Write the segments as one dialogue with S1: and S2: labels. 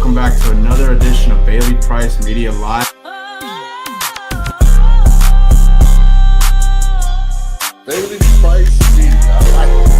S1: Welcome back to another edition of Bailey Price Media Live.
S2: Bailey Price Media, I like it.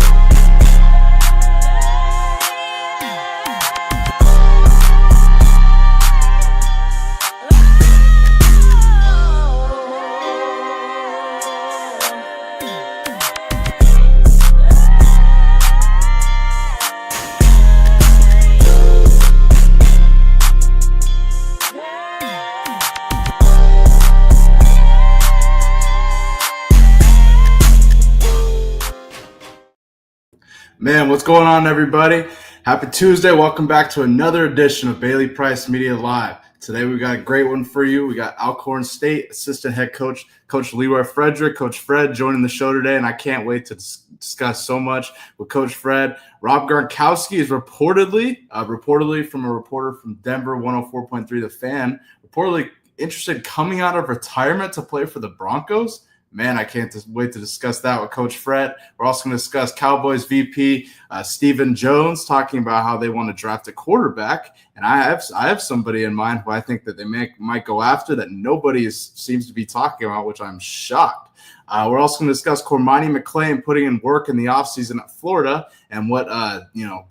S1: Man, what's going on, everybody? Happy Tuesday. Welcome back to another edition of Bailey Price Media Live. Today, we got a great one for you. We got Alcorn State Assistant Head Coach, Coach Leroy Frederick, Coach Fred joining the show today, and I can't wait to discuss so much with Coach Fred. Rob Gronkowski is reportedly from a reporter from Denver, 104.3 The Fan, reportedly interested in coming out of retirement to play for the Broncos. Man, I can't wait to discuss that with Coach Fred. We're also going to discuss Cowboys VP Stephen Jones, talking about how they want to draft a quarterback. And I have somebody in mind who I think that they might go after that nobody seems to be talking about, which I'm shocked. We're also going to discuss Cormani McClain putting in work in the offseason at Florida and what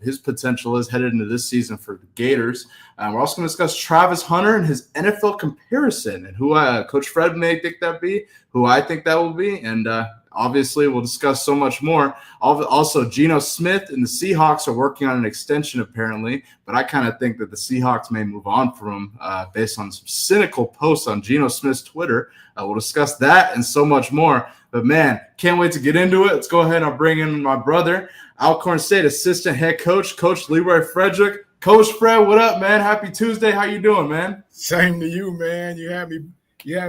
S1: his potential is headed into this season for the Gators. We're also going to discuss Travis Hunter and his NFL comparison and who Coach Fred may think that be, who I think that will be, and obviously we'll discuss so much more. Also, Geno Smith and the Seahawks are working on an extension apparently, but I kind of think that the Seahawks may move on from him based on some cynical posts on Geno Smith's Twitter. We'll discuss that and so much more. But, man, can't wait to get into it. Let's go ahead and I'll bring in my brother, Alcorn State Assistant Head Coach, Coach Leroy Frederick. Coach Fred, what up, man? Happy Tuesday. How you doing, man?
S2: Same to you, man. You had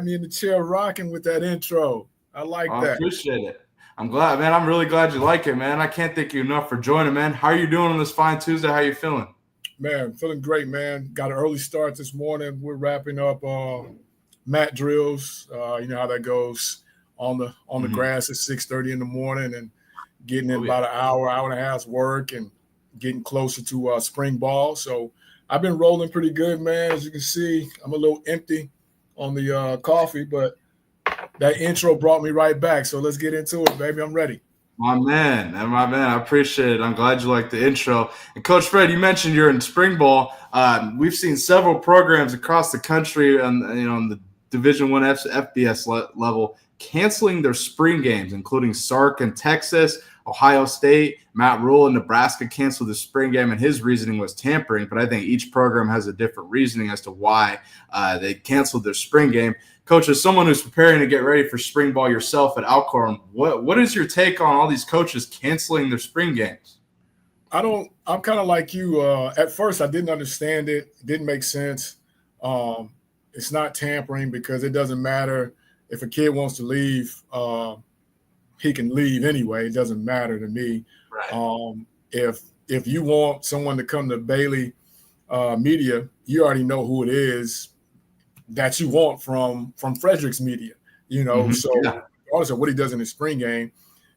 S2: me in the chair rocking with that intro. I like that.
S1: I appreciate it. I'm glad, man. I'm really glad you like it, man. I can't thank you enough for joining, man. How are you doing on this fine Tuesday? How you feeling?
S2: Man, feeling great, man. Got an early start this morning. We're wrapping up mat drills. You know how that goes on the grass at 6:30 in the morning and getting in about an hour and a half's work and getting closer to spring ball. So I've been rolling pretty good, man. As you can see, I'm a little empty on the coffee, but that intro brought me right back. So let's get into it, baby. I'm ready.
S1: My man. I appreciate it. I'm glad you liked the intro. And Coach Fred, you mentioned you're in spring ball. We've seen several programs across the country on the Division I FBS level canceling their spring games, including Sark in Texas, Ohio State. Matt Rule in Nebraska canceled the spring game, and his reasoning was tampering. But I think each program has a different reasoning as to why they canceled their spring game. Coach, as someone who's preparing to get ready for spring ball yourself at Alcorn, what is your take on all these coaches canceling their spring games?
S2: I'm kind of like you. At first, I didn't understand it. It didn't make sense. It's not tampering because it doesn't matter if a kid wants to leave. He can leave anyway. It doesn't matter to me.
S1: Right.
S2: If you want someone to come to Bailey Media, you already know who it is that you want from Frederick's Media, So regardless of what he does in his spring game.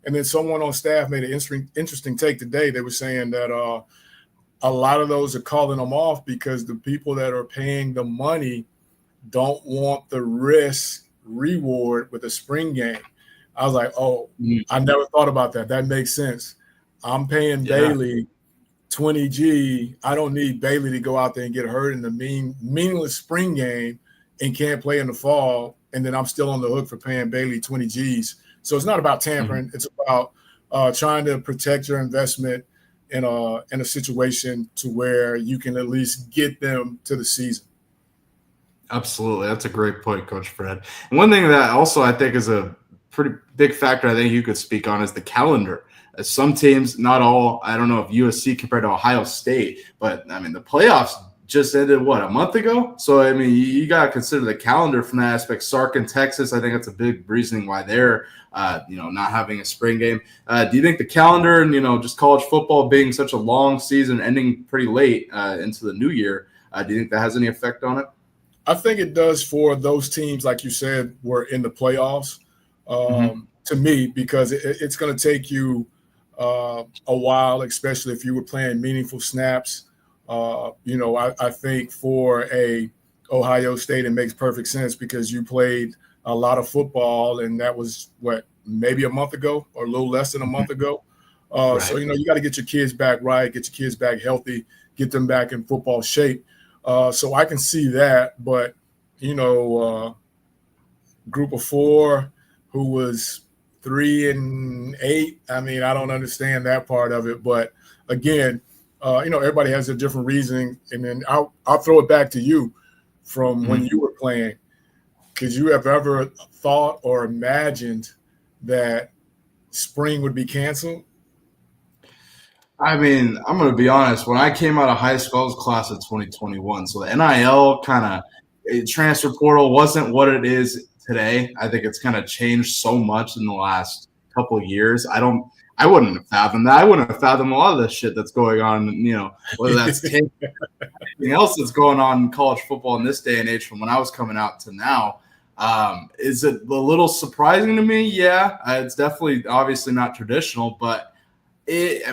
S2: And then someone on staff made an interesting take today. They were saying that a lot of those are calling them off because the people that are paying the money don't want the risk reward with a spring game. I was like, I never thought about that. That makes sense. I'm paying Bailey $20,000. I don't need Bailey to go out there and get hurt in the meaningless spring game and can't play in the fall, and then I'm still on the hook for paying Bailey $20,000. So it's not about tampering. It's about trying to protect your investment in a situation to where you can at least get them to the season.
S1: Absolutely. That's a great point, Coach Fred. And one thing that also I think is a pretty big factor I think you could speak on is the calendar. Some teams, not all, I don't know if USC compared to Ohio State, but, I mean, the playoffs just ended, a month ago? So, I mean, you got to consider the calendar from that aspect. Sark in Texas, I think that's a big reasoning why they're, not having a spring game. Do you think the calendar and, just college football being such a long season, ending pretty late into the new year, do you think that has any effect on it?
S2: I think it does for those teams, like you said, were in the playoffs, to me, because it's going to take you a while, especially if you were playing meaningful snaps I think for a Ohio State, it makes perfect sense because you played a lot of football, and that was maybe a month ago or a little less than a month ago.
S1: Right.
S2: So, you got to get your kids back right, get your kids back healthy, get them back in football shape. So I can see that. But, group of four who was 3-8, I mean, I don't understand that part of it. But, again, everybody has a different reasoning. And then I'll throw it back to you from when you were playing. Could you have ever thought or imagined that spring would be canceled?
S1: I mean, I'm going to be honest. When I came out of high school, I was class of 2021. So the NIL transfer portal wasn't what it is today. I think it's kind of changed so much in the last couple of years. I wouldn't have fathomed that. I wouldn't have fathomed a lot of the shit that's going on, whether that's anything else that's going on in college football in this day and age from when I was coming out to now. Is it a little surprising to me? Yeah, it's definitely obviously not traditional, but it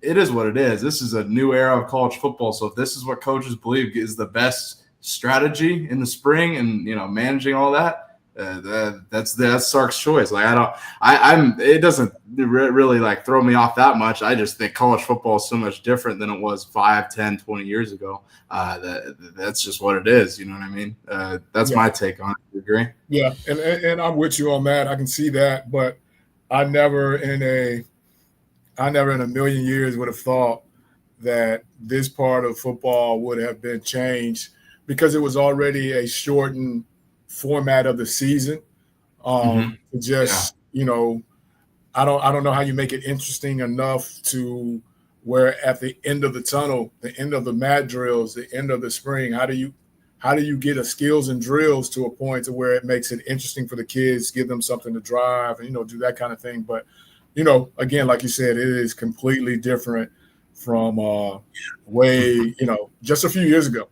S1: is what it is. This is a new era of college football. So if this is what coaches believe is the best strategy in the spring and, managing all that, that's Sark's choice. Like, it doesn't really like throw me off that much. I just think college football is so much different than it was 5, 10, 20 years ago. That's just what it is. You know what I mean? That's my take on it. You agree?
S2: Yeah. And I'm with you on that. I can see that, but I never in a million years would have thought that this part of football would have been changed because it was already a shortened format of the season. I don't know how you make it interesting enough to where at the end of the tunnel, the end of the mat drills, the end of the spring, how do you get a skills and drills to a point to where it makes it interesting for the kids, give them something to drive and, do that kind of thing. But, again, like you said, it is completely different from just a few years ago.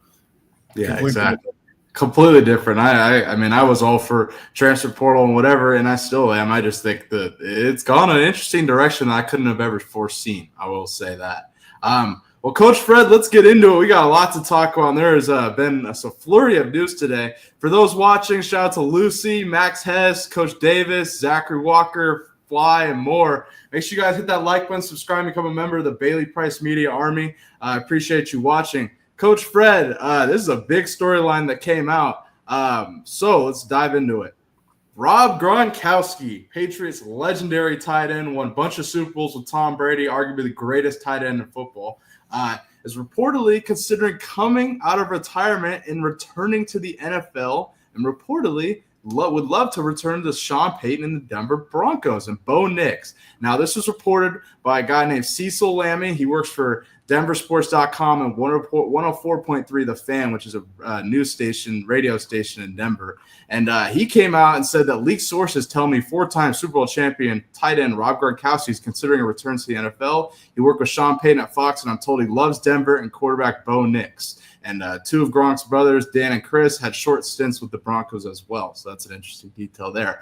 S1: Yeah, exactly. Completely different. I was all for transfer portal and whatever, and I still am. I just think that it's gone an interesting direction that I couldn't have ever foreseen. I will say that. Well, Coach Fred, let's get into it. We got a lot to talk about. There's been a flurry of news today. For those watching, shout out to Lucy, Max Hess, Coach Davis, Zachary Walker, Fly, and more. Make sure you guys hit that like button, subscribe, become a member of the Bailey Price Media Army. I appreciate you watching. Coach Fred, this is a big storyline that came out. So let's dive into it. Rob Gronkowski, Patriots legendary tight end, won a bunch of Super Bowls with Tom Brady, arguably the greatest tight end in football, is reportedly considering coming out of retirement and returning to the NFL, and reportedly would love to return to Sean Payton and the Denver Broncos and Bo Nix. Now, this was reported by a guy named Cecil Lammey. He works for denversports.com and 104.3 The Fan, which is a news station, radio station in Denver. And he came out and said that leaked sources tell me 4-time Super Bowl champion tight end Rob Gronkowski is considering a return to the NFL. He worked with Sean Payton at Fox, and I'm told he loves Denver, and quarterback Bo Nix. And 2 of Gronk's brothers, Dan and Chris, had short stints with the Broncos as well. So that's an interesting detail there.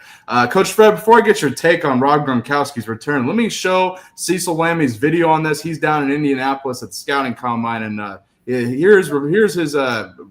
S1: Coach Fred, before I get your take on Rob Gronkowski's return, let me show Cecil Lammey's video on this. He's down in Indianapolis at the Scouting Combine, and here's his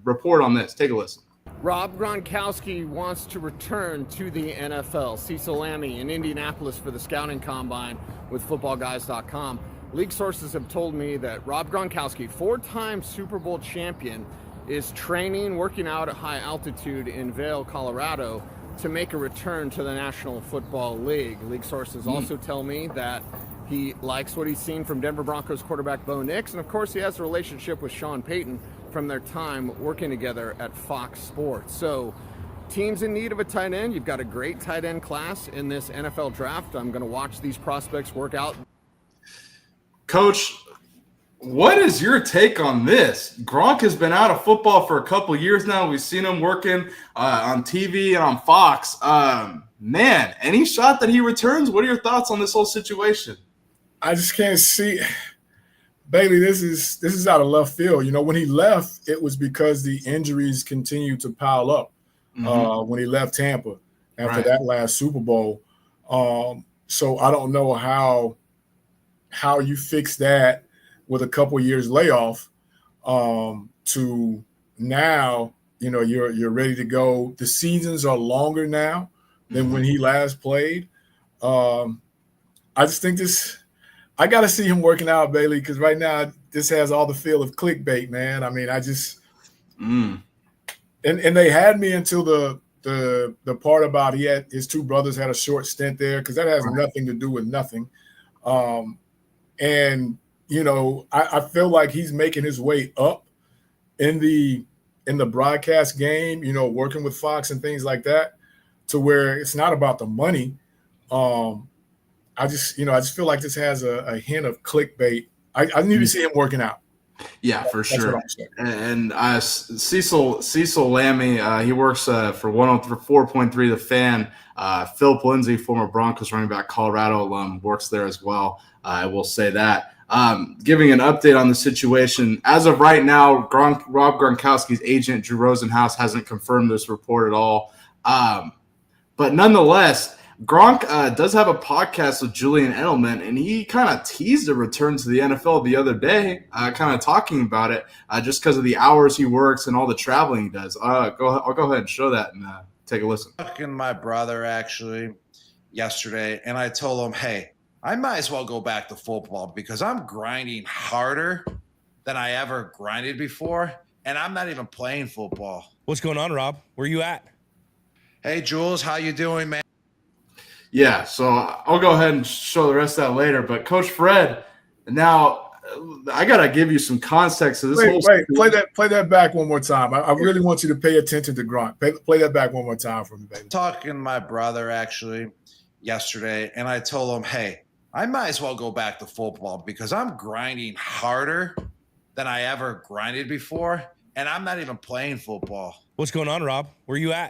S1: report on this. Take a listen.
S3: Rob Gronkowski wants to return to the NFL. Cecil Lammey in Indianapolis for the Scouting Combine with FootballGuys.com. League sources have told me that Rob Gronkowski, 4-time Super Bowl champion, is training, working out at high altitude in Vail, Colorado, to make a return to the National Football League. League sources also tell me that he likes what he's seen from Denver Broncos quarterback Bo Nix, and of course he has a relationship with Sean Payton from their time working together at Fox Sports. So, teams in need of a tight end. You've got a great tight end class in this NFL draft. I'm going to watch these prospects work out.
S1: Coach, what is your take on this? Gronk has been out of football for a couple years now. We've seen him working on TV and on Fox. Man, any shot that he returns? What are your thoughts on this whole situation?
S2: I just can't see. Bailey, this is out of left field. When he left, it was because the injuries continued to pile up when he left Tampa after that last Super Bowl. So I don't know how you fix that with a couple years layoff to now, you're ready to go. The seasons are longer now than when he last played. I just think I got to see him working out, Bailey, because right now this has all the feel of clickbait, man. I mean, and they had me until the part about his two brothers had a short stint there, because that has nothing to do with nothing. And I feel like he's making his way up in the broadcast game, working with Fox and things like that, to where it's not about the money. I just feel like this has a hint of clickbait. I need to see him working out.
S1: Yeah, for sure. And Cecil Lammy, he works for 104.3 The Fan. Philip Lindsay, former Broncos running back, Colorado alum, works there as well. I will say that. Giving an update on the situation. As of right now, Rob Gronkowski's agent, Drew Rosenhaus, hasn't confirmed this report at all. But nonetheless, Gronk does have a podcast with Julian Edelman, and he kind of teased a return to the NFL the other day, kind of talking about it just because of the hours he works and all the traveling he does. I'll go ahead and show that and take a listen.
S4: Talking to my brother actually yesterday, and I told him, hey, I might as well go back to football because I'm grinding harder than I ever grinded before, and I'm not even playing football.
S5: What's going on, Rob? Where you at?
S4: Hey, Jules, how you doing, man?
S1: Yeah, so I'll go ahead and show the rest of that later. But Coach Fred, now I gotta give you some context to this.
S2: Play that back one more time. I really want you to pay attention to Gronk. Play that back one more time for me, baby.
S4: Talking to my brother actually yesterday, and I told him, hey, I might as well go back to football because I'm grinding harder than I ever grinded before, and I'm not even playing football.
S5: What's going on, Rob? Where you at?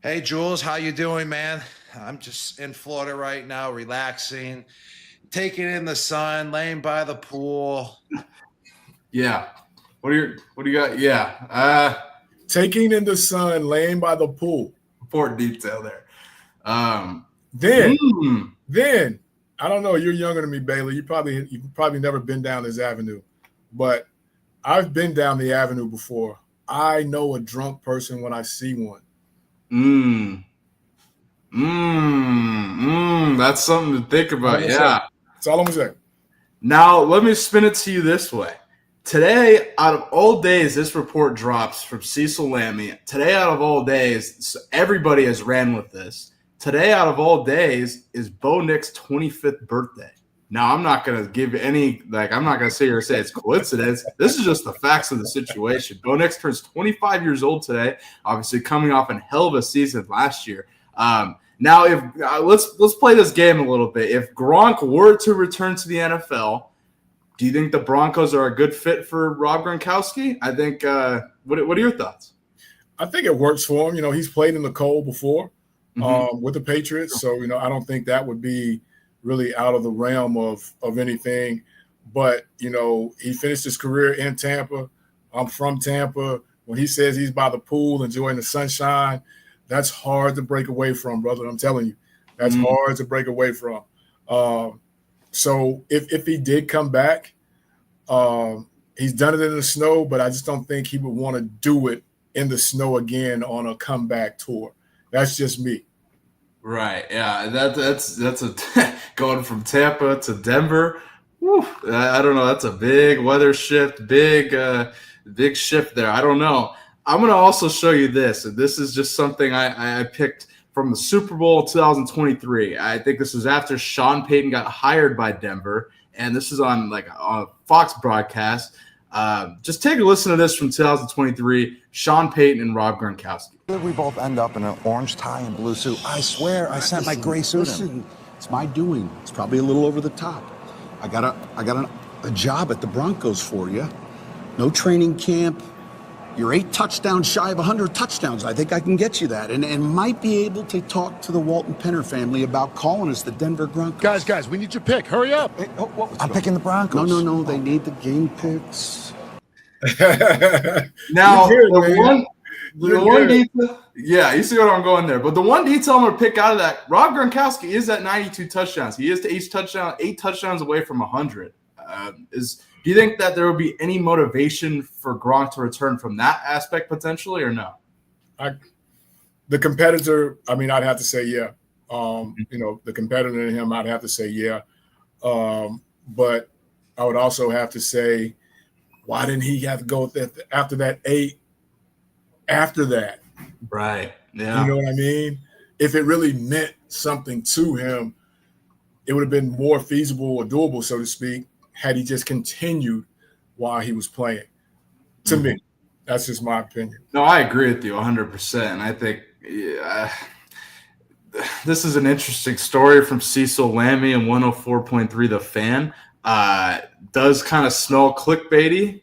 S4: Hey, Jules, how you doing, man? I'm just in Florida right now, relaxing, taking in the sun, laying by the pool.
S1: Yeah. What do you got? Yeah.
S2: Taking in the sun, laying by the pool.
S1: Important detail there.
S2: Then I don't know. You're younger than me, Bailey. You've probably never been down this avenue, but I've been down the avenue before. I know a drunk person when I see one.
S1: That's something to think about. Yeah.
S2: That's all I'm gonna say.
S1: Now, let me spin it to you this way. Today, out of all days, this report drops from Cecil Lammy. Today, out of all days, everybody has ran with this. Today, out of all days, is Bo Nick's 25th birthday. Now, I'm not going to give any, I'm not going to sit here and say it's coincidence. This is just the facts of the situation. Bo Nix turns 25 years old today, obviously coming off a hell of a season last year. Now, if let's play this game a little bit. If Gronk were to return to the NFL, do you think the Broncos are a good fit for Rob Gronkowski? I think. What are your thoughts?
S2: I think it works for him. He's played in the cold before with the Patriots, so I don't think that would be really out of the realm of anything. But he finished his career in Tampa. I'm from Tampa. When he says he's by the pool enjoying the sunshine, that's hard to break away from, brother. I'm telling you, that's hard to break away from. So if he did come back, he's done it in the snow, but I just don't think he would want to do it in the snow again on a comeback tour. That's just me. Right. Yeah. That's a going from Tampa to Denver. Whew, I don't know. That's a big weather shift. Big shift there. I don't know. I'm going to also show you this. And this is just something I picked from the Super Bowl 2023. I think this was after Sean Payton got hired by Denver. And this is on a Fox broadcast. Just take a listen to this from 2023, Sean Payton and Rob Gronkowski.
S6: We both end up in an orange tie and blue suit. I swear I sent my gray suit in.
S7: Listen, it's my doing. It's probably a little over the top. I got a job at the Broncos for you. No training camp. You're 8 touchdowns shy of 100 touchdowns. I think I can get you that. And might be able to talk to the Walton Penner family about calling us the Denver Broncos.
S8: Guys, we need your pick. Hurry up.
S7: Hey,
S6: I'm picking the Broncos.
S7: No. They need the game picks.
S1: Now, the one detail, yeah, you see what I'm going there. But the one detail I'm going to pick out of that, Rob Gronkowski is at 92 touchdowns. He is to each touchdown, 8 touchdowns away from 100. Do you think that there will be any motivation for Gronk to return from that aspect potentially, or no?
S2: The competitor, I mean, I'd have to say yeah. The competitor in him, I'd have to say yeah. But I would also have to say, why didn't he have to go after that 8? After that,
S1: right? Yeah,
S2: you know what I mean. If it really meant something to him, it would have been more feasible or doable, so to speak, had he just continued while he was playing. To me, that's just my opinion.
S1: No, I agree with you 100%. And I think this is an interesting story from Cecil Lammy and 104.3 The Fan. Does kind of smell clickbaity,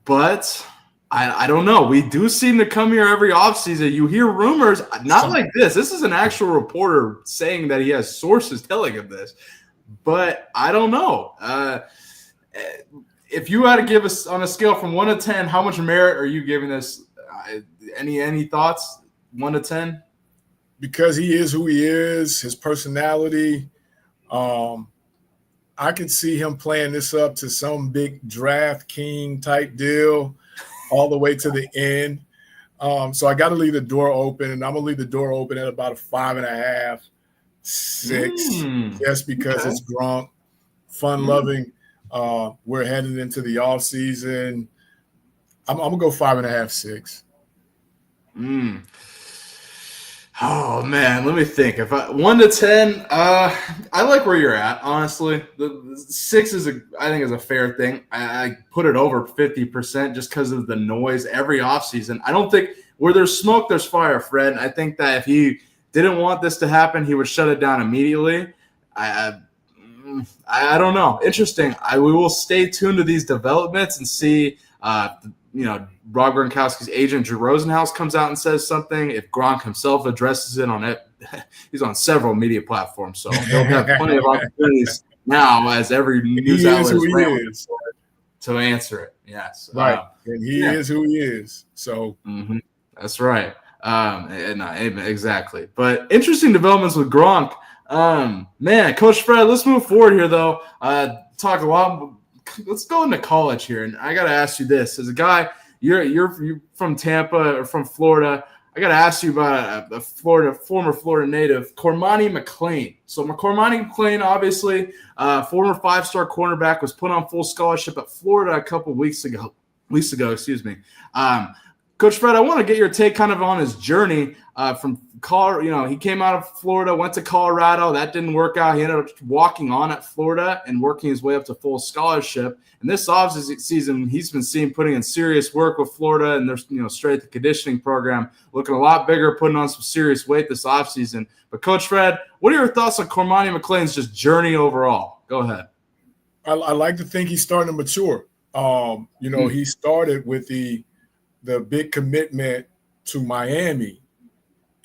S1: but I don't know. We do seem to come here every offseason. You hear rumors, not like this. This is an actual reporter saying that he has sources telling him this. But I don't know. If you had to give us on a scale from 1 to 10, how much merit are you giving this? Any thoughts? 1 to 10?
S2: Because he is who he is, his personality. I could see him playing this up to some big draft king type deal all the way to the end. So I got to leave the door open, and I'm going to leave the door open at about a 5.5, 6, just because it's Gronk, fun-loving. We're headed into the off season. I'm going to go 5.5, 6.
S1: Oh man, let me think. If 1 to 10, I like where you're at. Honestly, the 6 I think is a fair thing. I put it over 50% just because of the noise every offseason. I don't think where there's smoke, there's fire, Fred. I think that if he didn't want this to happen, he would shut it down immediately. I don't know. Interesting. We will stay tuned to these developments and see. Rob Gronkowski's agent Drew Rosenhaus comes out and says something. If Gronk himself addresses it on it, he's on several media platforms, so he'll have plenty of opportunities now as every news outlet is to answer it. Yes,
S2: right, and he is who he is. So
S1: that's right. Exactly. But interesting developments with Gronk. Man, Coach Fred, let's move forward here though. Talk a lot. Let's go into college here, and I got to ask you this: as a guy, you're from Tampa or from Florida. I got to ask you about a former Florida native, Cormani McClain. So Cormani McClain, obviously, former 5-star cornerback, was put on full scholarship at Florida a couple weeks ago. Excuse me. Coach Fred, I want to get your take kind of on his journey from Colorado. He came out of Florida, went to Colorado. That didn't work out. He ended up walking on at Florida and working his way up to full scholarship. And this offseason, he's been putting in serious work with Florida and their strength and conditioning program, looking a lot bigger, putting on some serious weight this offseason. But Coach Fred, what are your thoughts on Cormani McClain's just journey overall? Go ahead.
S2: I like to think he's starting to mature. He started with the big commitment to Miami,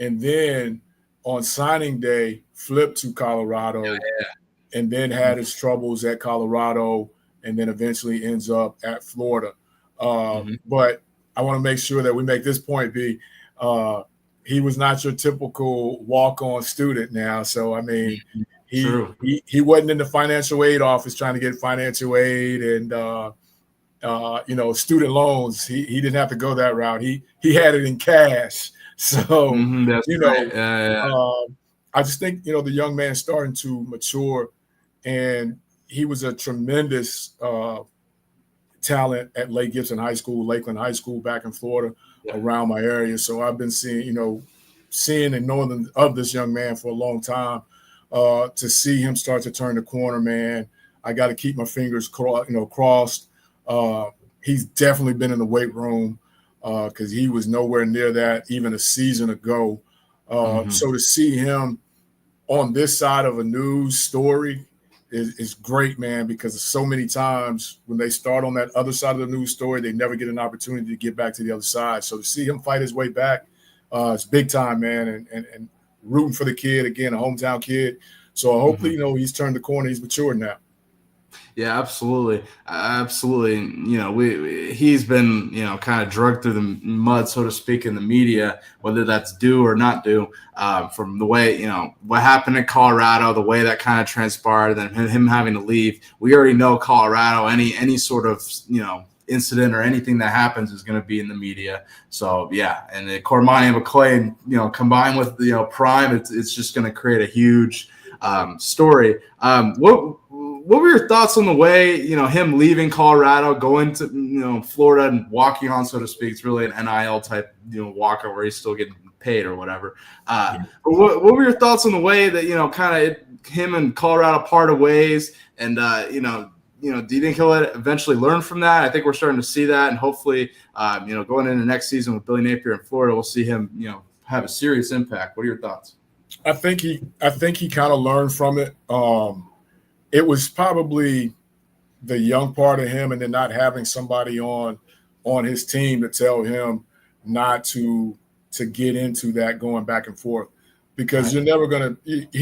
S2: and then on signing day flipped to Colorado, and then had his troubles at Colorado, and then eventually ends up at Florida. But I want to make sure that we make this point be he was not your typical walk-on student now. So, I mean, he wasn't in the financial aid office trying to get financial aid and student loans. He didn't have to go that route. He had it in cash. So, I just think, the young man starting to mature, and he was a tremendous talent at Lake Gibson High School, Lakeland High School back in Florida, around my area. So I've been seeing and knowing of this young man for a long time. To see him start to turn the corner, man, I got to keep my fingers crossed. He's definitely been in the weight room because he was nowhere near that even a season ago. So to see him on this side of a news story is great, man, because so many times when they start on that other side of the news story, they never get an opportunity to get back to the other side. So to see him fight his way back, it's big time, man, and rooting for the kid, again, a hometown kid. So hopefully, he's turned the corner. He's matured now.
S1: Yeah, absolutely. Absolutely. You know, he's been, you know, kind of dragged through the mud, so to speak, in the media, whether that's due or not due, from the way, you know, what happened in Colorado, the way that kind of transpired, then him having to leave. We already know Colorado, any sort of, you know, incident or anything that happens is going to be in the media. So yeah, and then Cormani McClain, you know, combined with, you know, Prime, it's just going to create a huge story. What were your thoughts on the way, you know, him leaving Colorado, going to, you know, Florida and walking on, so to speak? It's really an NIL type, you know, walker where he's still getting paid or whatever. But what were your thoughts on the way that, you know, kind of him and Colorado parted ways? And, you know, do you think he'll eventually learn from that? I think we're starting to see that. And hopefully, you know, going into next season with Billy Napier in Florida, we'll see him, you know, have a serious impact. What are your thoughts?
S2: I think he kind of learned from it. It was probably the young part of him, and then not having somebody on his team to tell him not to get into that going back and forth, because he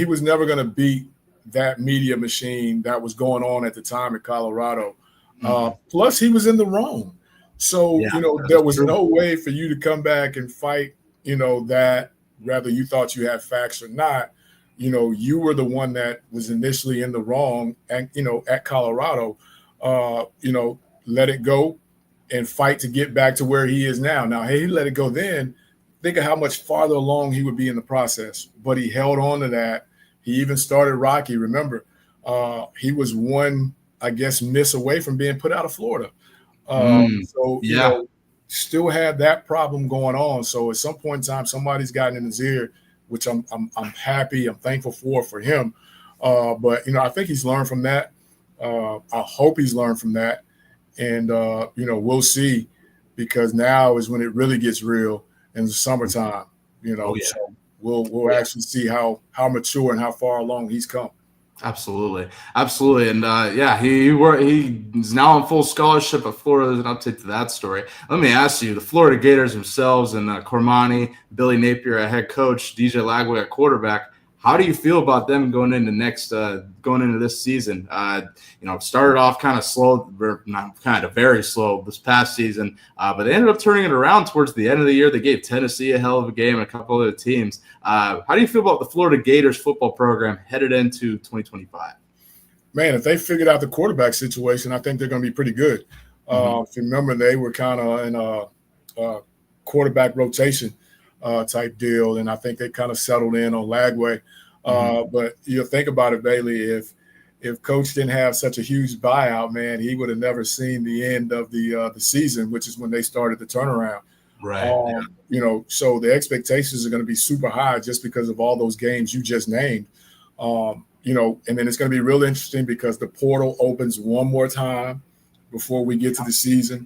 S2: was never gonna beat that media machine that was going on at the time in Colorado. Plus, he was in the wrong, so you know there was no way for you to come back and fight. You know that whether you thought you had facts or not. You know, you were the one that was initially in the wrong, and you know, at Colorado, you know, let it go and fight to get back to where he is now. Now, hey, he let it go then. Think of how much farther along he would be in the process. But he held on to that. He even started Rocky. Remember, he was one, I guess, miss away from being put out of Florida. So you know, still had that problem going on. So at some point in time, somebody's gotten in his ear, which I'm happy, I'm thankful for him. But, you know, I think he's learned from that. I hope he's learned from that. And, you know, we'll see, because now is when it really gets real in the summertime, you know. So we'll actually see how mature and how far along he's come.
S1: Absolutely. And he's now on full scholarship at Florida. There's an update to that story. Let me ask you, the Florida Gators themselves and Cormani, Billy Napier at head coach, DJ Lagway at quarterback. How do you feel about them going into this season? You know, started off kind of slow, not kind of very slow this past season, but they ended up turning it around towards the end of the year. They gave Tennessee a hell of a game and a couple other teams. How do you feel about the Florida Gators football program headed into 2025?
S2: Man, if they figured out the quarterback situation, I think they're going to be pretty good. If you remember, they were kind of in a quarterback rotation type deal, and I think they kind of settled in on Lagway. But you think about it, Bailey, if Coach didn't have such a huge buyout, man, he would have never seen the end of the season, which is when they started the turnaround.
S1: Right.
S2: You know, so the expectations are going to be super high just because of all those games you just named. You know, and then it's going to be real interesting because the portal opens one more time before we get to the season.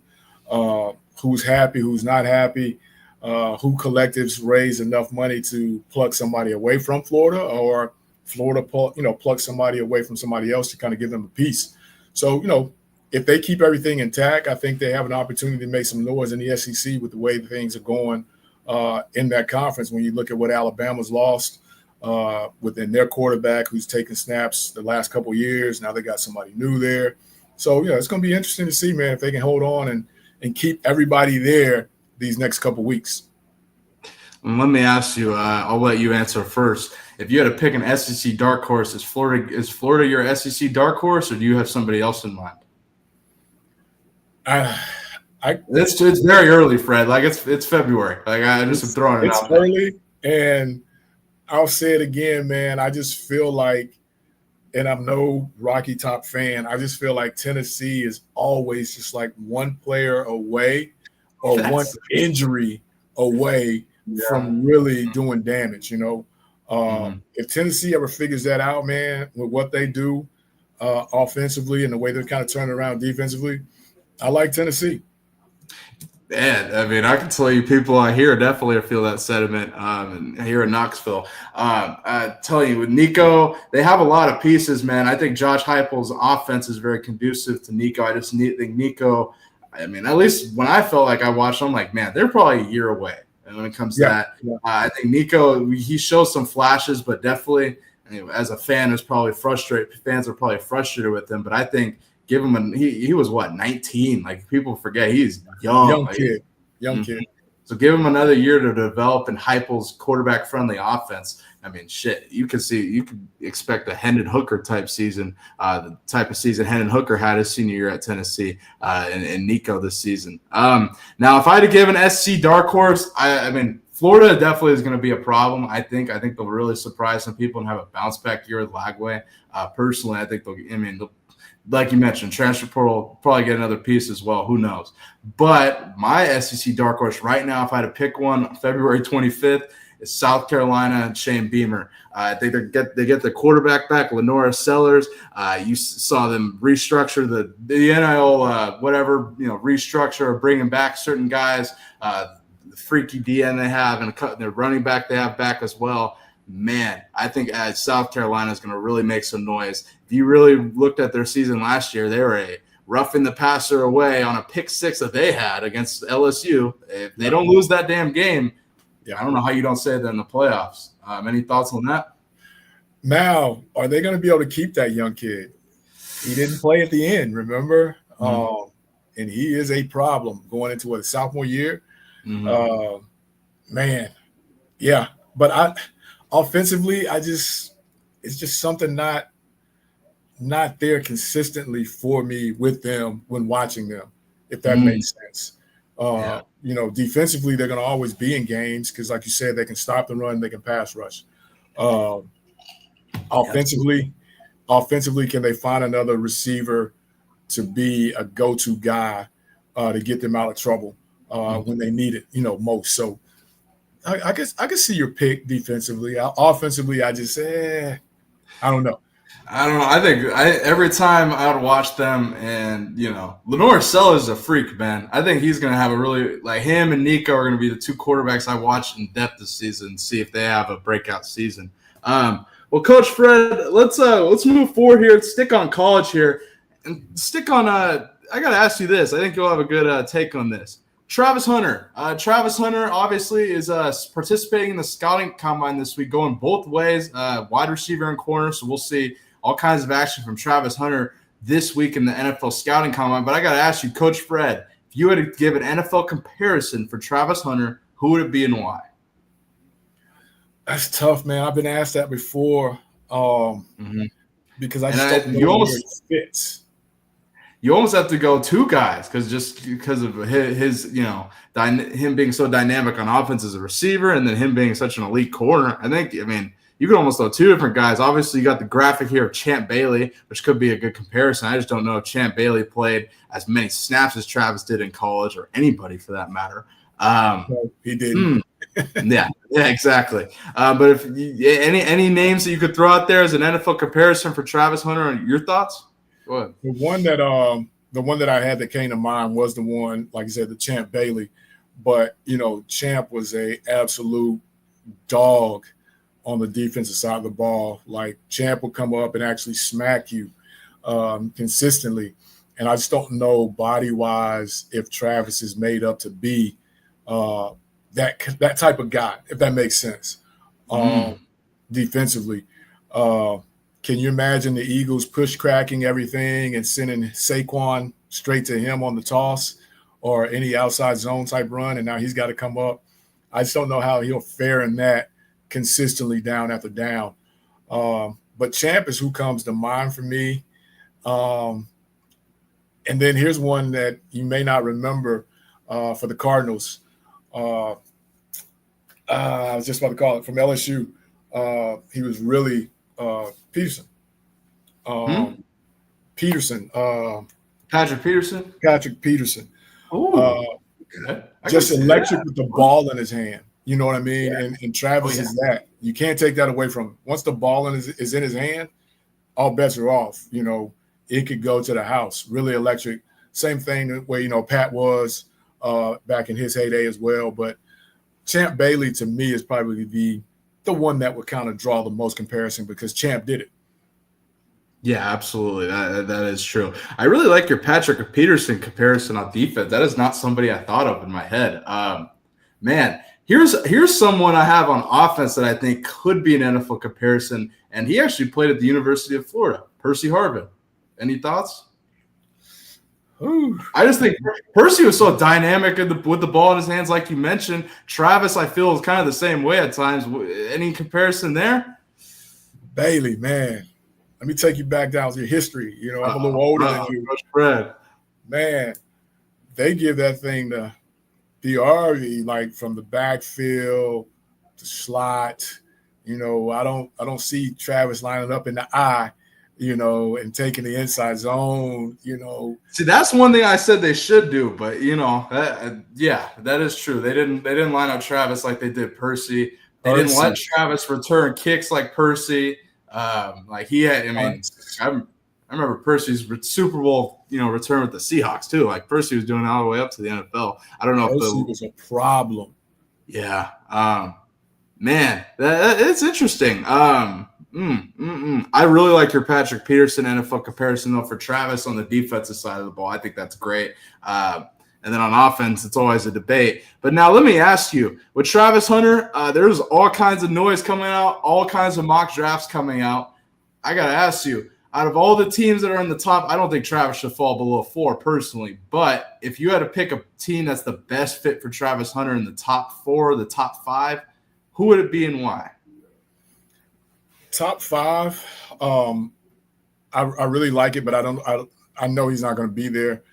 S2: Who's happy, who's not happy, who collectives raise enough money to pluck somebody away from Florida, or Florida, pluck somebody away from somebody else to kind of give them a piece. So, you know, if they keep everything intact, I think they have an opportunity to make some noise in the SEC with the way things are going in that conference. When you look at what Alabama's lost within their quarterback, who's taken snaps the last couple of years, now they got somebody new there. So, yeah, it's going to be interesting to see, man, if they can hold on and keep everybody there these next couple weeks.
S1: Let me ask you, I'll let you answer first. If you had to pick an SEC dark horse, is Florida your SEC dark horse, or do you have somebody else in mind? It's very early, Fred. Like it's February. Like I just am throwing it out.
S2: It's early, and I'll say it again, man. I just feel like, and I'm no Rocky Top fan, I just feel like Tennessee is always just like one player away or one injury away from really doing damage, you know. If Tennessee ever figures that out, man, with what they do offensively and the way they're kind of turning around defensively, I like Tennessee.
S1: Man, I mean, I can tell you people out here definitely feel that sentiment and here in Knoxville. I tell you, with Nico, they have a lot of pieces, man. I think Josh Heupel's offense is very conducive to Nico. I just think Nico, I mean, at least when I felt like I watched, I'm like, man, they're probably a year away. And when it comes to that, I think Nico, he shows some flashes, but definitely, as a fan, fans are probably frustrated with him. But I think give him he was what, 19? Like, people forget he's young.
S2: Young kid.
S1: So give him another year to develop in Heupel's quarterback-friendly offense. I mean, shit, you could expect a Hendon Hooker type season, the type of season Hendon Hooker had his senior year at Tennessee, and Nico this season. Now, if I had to give an SC dark horse, I mean, Florida definitely is going to be a problem. I think they'll really surprise some people and have a bounce back year with Lagway. Personally, I think they'll like you mentioned, transfer portal will probably get another piece as well. Who knows? But my SEC dark horse right now, if I had to pick one, February 25th, is South Carolina and Shane Beamer. I think they get the quarterback back, Lenora Sellers. You saw them restructure the NIL restructure or bringing back certain guys. The freaky DN they have and their running back they have back as well. Man, I think South Carolina is going to really make some noise. If you really looked at their season last year, they were a roughing the passer away on a pick six that they had against LSU. If they don't lose that damn game, I don't know how you don't say that in the playoffs. Any thoughts on that?
S2: Now, are they going to be able to keep that young kid? He didn't play at the end, remember? And he is a problem going into a sophomore year. Man, yeah. But offensively, it's just something not there consistently for me with them when watching them, if that makes sense. Defensively, they're going to always be in games because, like you said, they can stop the run, they can pass rush. Offensively, can they find another receiver to be a go-to guy to get them out of trouble when they need it, most? So I guess I can see your pick defensively. Offensively, I just I don't know.
S1: I think every time I would watch them, and Lenore Sellers is a freak, man. I think he's going to have a really, like, him and Nico are going to be the two quarterbacks I watch in depth this season. See if they have a breakout season. Well, Coach Fred, let's move forward here. Let's stick on college here, and stick on. I got to ask you this. I think you'll have a good take on this. Travis Hunter. Travis Hunter obviously is participating in the scouting combine this week, going both ways, wide receiver and corner. So we'll see all kinds of action from Travis Hunter this week in the NFL scouting combine. But I got to ask you, Coach Fred, if you had to give an NFL comparison for Travis Hunter, who would it be and why?
S2: That's tough, man. I've been asked that before because I just don't know where it fits.
S1: You almost have to go two guys because of his him being so dynamic on offense as a receiver, and then him being such an elite corner. You could almost throw two different guys. Obviously, you got the graphic here of Champ Bailey, which could be a good comparison. I just don't know if Champ Bailey played as many snaps as Travis did in college, or anybody for that matter.
S2: He didn't.
S1: Yeah, exactly. But if any names that you could throw out there as an NFL comparison for Travis Hunter, your thoughts? Go ahead.
S2: The one that I had that came to mind was the one, like you said, the Champ Bailey. But Champ was a absolute dog on the defensive side of the ball. Like, Champ would come up and actually smack you consistently. And I just don't know body-wise if Travis is made up to be that type of guy, if that makes sense. Defensively. Can you imagine the Eagles push cracking everything and sending Saquon straight to him on the toss or any outside zone type run, and now he's got to come up? I just don't know how he'll fare in that consistently down after down. But Champ is who comes to mind for me. And then here's one that you may not remember for the Cardinals. I was just about to call it, from LSU. He was really Peterson.
S1: Patrick Peterson.
S2: Patrick Peterson.
S1: Okay.
S2: Just electric with the ball in his hand. You know what I mean? Yeah. And Travis is that. You can't take that away from him. Once the ball is in his hand, all bets are off. It could go to the house. Really electric. Same thing where, Pat was back in his heyday as well. But Champ Bailey, to me, is probably the one that would kind of draw the most comparison because Champ did it.
S1: Yeah, absolutely. That is true. I really like your Patrick Peterson comparison on defense. That is not somebody I thought of in my head. Man, here's someone I have on offense that I think could be an NFL comparison, and he actually played at the University of Florida, Percy Harvin. Any thoughts? I just think Percy was so dynamic with the ball in his hands, like you mentioned. Travis, I feel, is kind of the same way at times. Any comparison there?
S2: Bailey, man, let me take you back down to your history. You know, I'm a little older than you.
S1: Coach Fred.
S2: Man, they give that thing to PRV, like from the backfield to slot. You know, I don't see Travis lining up in the eye, you know, and taking the inside zone, you know.
S1: See, that's one thing I said they should do, but you know, that is true. They didn't line up Travis like they did Percy. They didn't let Travis return kicks like Percy. Like he had. I mean, I remember Percy's Super Bowl, you know, return with the Seahawks too. Like Percy was doing it all the way up to the NFL. I don't know if
S2: Percy was a problem.
S1: Yeah. Man, it's interesting. I really like your Patrick Peterson NFL comparison though for Travis on the defensive side of the ball. I think that's great. And then on offense, it's always a debate. But now let me ask you, with Travis Hunter, there's all kinds of noise coming out, all kinds of mock drafts coming out. I got to ask you, out of all the teams that are in the top, I don't think Travis should fall below 4 personally. But if you had to pick a team that's the best fit for Travis Hunter in the top 4, the top 5, who would it be and why?
S2: Top 5, I really like it, but I know he's not going to be there.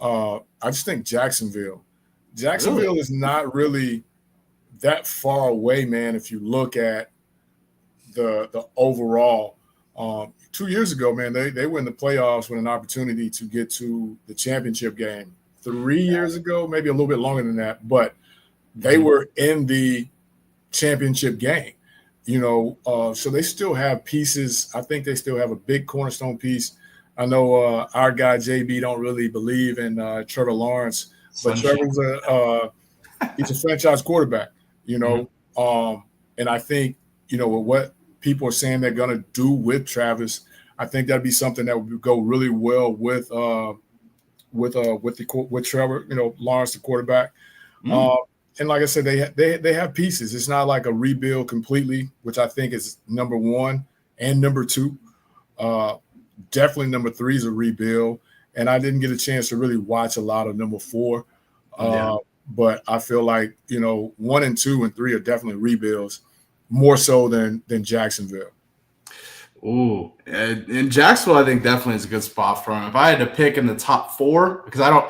S2: I just think Jacksonville really? Is not really that far away, man. If you look at the overall, 2 years ago, man, they were in the playoffs with an opportunity to get to the championship game. 3 years ago, maybe a little bit longer than that, but they were in the championship game. You know, so they still have pieces. I think they still have a big cornerstone piece. I know our guy JB don't really believe in Trevor Lawrence, but Trevor's he's a franchise quarterback, you know. And I think, you know, with what people are saying they're gonna do with Travis, I think that'd be something that would go really well with Trevor, you know, Lawrence, the quarterback. And like I said, they have pieces. It's not like a rebuild completely, which I think is number 1 and number 2. Definitely number 3 is a rebuild. And I didn't get a chance to really watch a lot of number 4. But I feel like, you know, 1 and 2 and 3 are definitely rebuilds, more so than Jacksonville.
S1: Ooh, in Jacksonville, I think definitely is a good spot for him. If I had to pick in the top 4, because I don't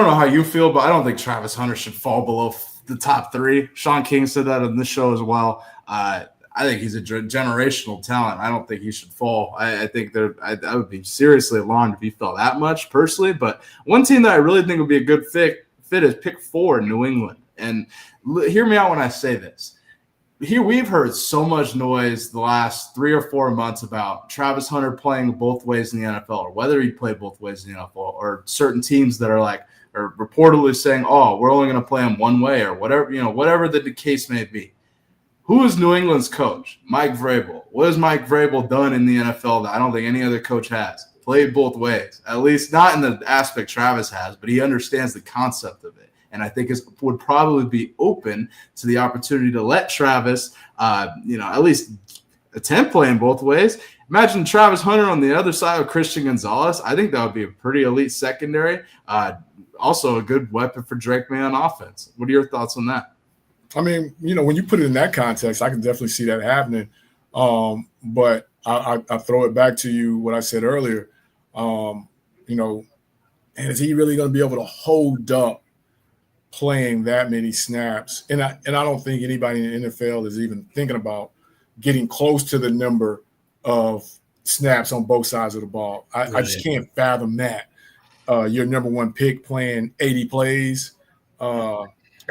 S1: know how you feel, but I don't think Travis Hunter should fall below the top 3. Sean King said that on this show as well. I think he's a generational talent. I don't think he should fall. I think I would be seriously alarmed if he fell that much personally. But one team that I really think would be a good fit is pick 4, New England. And hear me out when I say this. Here we've heard so much noise the last 3 or 4 months about Travis Hunter playing both ways in the NFL, or whether he played both ways in the NFL, or certain teams that are like, or reportedly saying, "Oh, we're only going to play him one way," or whatever, you know, whatever the case may be. Who is New England's coach? Mike Vrabel. What has Mike Vrabel done in the NFL that I don't think any other coach has? Played both ways, at least not in the aspect Travis has, but he understands the concept of it. And I think would probably be open to the opportunity to let Travis, you know, at least attempt playing both ways. Imagine Travis Hunter on the other side of Christian Gonzalez. I think that would be a pretty elite secondary. Also a good weapon for Drake May on offense. What are your thoughts on that?
S2: I mean, you know, when you put it in that context, I can definitely see that happening. But I throw it back to you, what I said earlier. You know, and is he really going to be able to hold up playing that many snaps? And I don't think anybody in the NFL is even thinking about getting close to the number of snaps on both sides of the ball. I just can't fathom that. Your number 1 pick playing 80 plays. I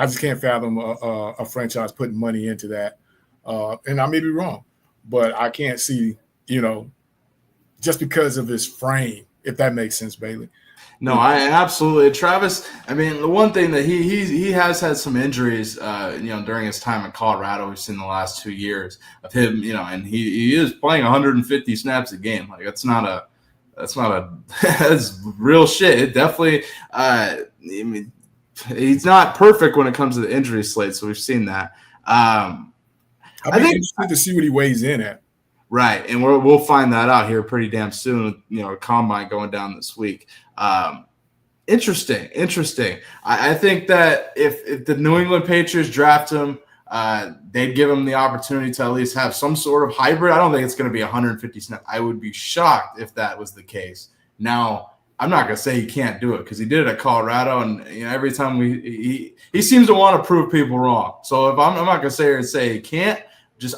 S2: just can't fathom a franchise putting money into that. And I may be wrong, but I can't see, you know, just because of his frame, if that makes sense, Bailey.
S1: No, I absolutely. Travis, I mean, the one thing that he has had some injuries, you know, during his time in Colorado, we've seen the last 2 years of him, you know, and he is playing 150 snaps a game. Like that's real shit. It definitely, I mean, he's not perfect when it comes to the injury slate, so we've seen that.
S2: I think interested to see what he weighs in at.
S1: Right, and we'll find that out here pretty damn soon. Combine going down this week. Interesting. I think that if the New England Patriots draft him, they'd give him the opportunity to at least have some sort of hybrid. I don't think it's going to be 150 snaps. I would be shocked if that was the case. Now, I'm not going to say he can't do it because he did it at Colorado, and every time he seems to want to prove people wrong. So if I'm not going to say he can't.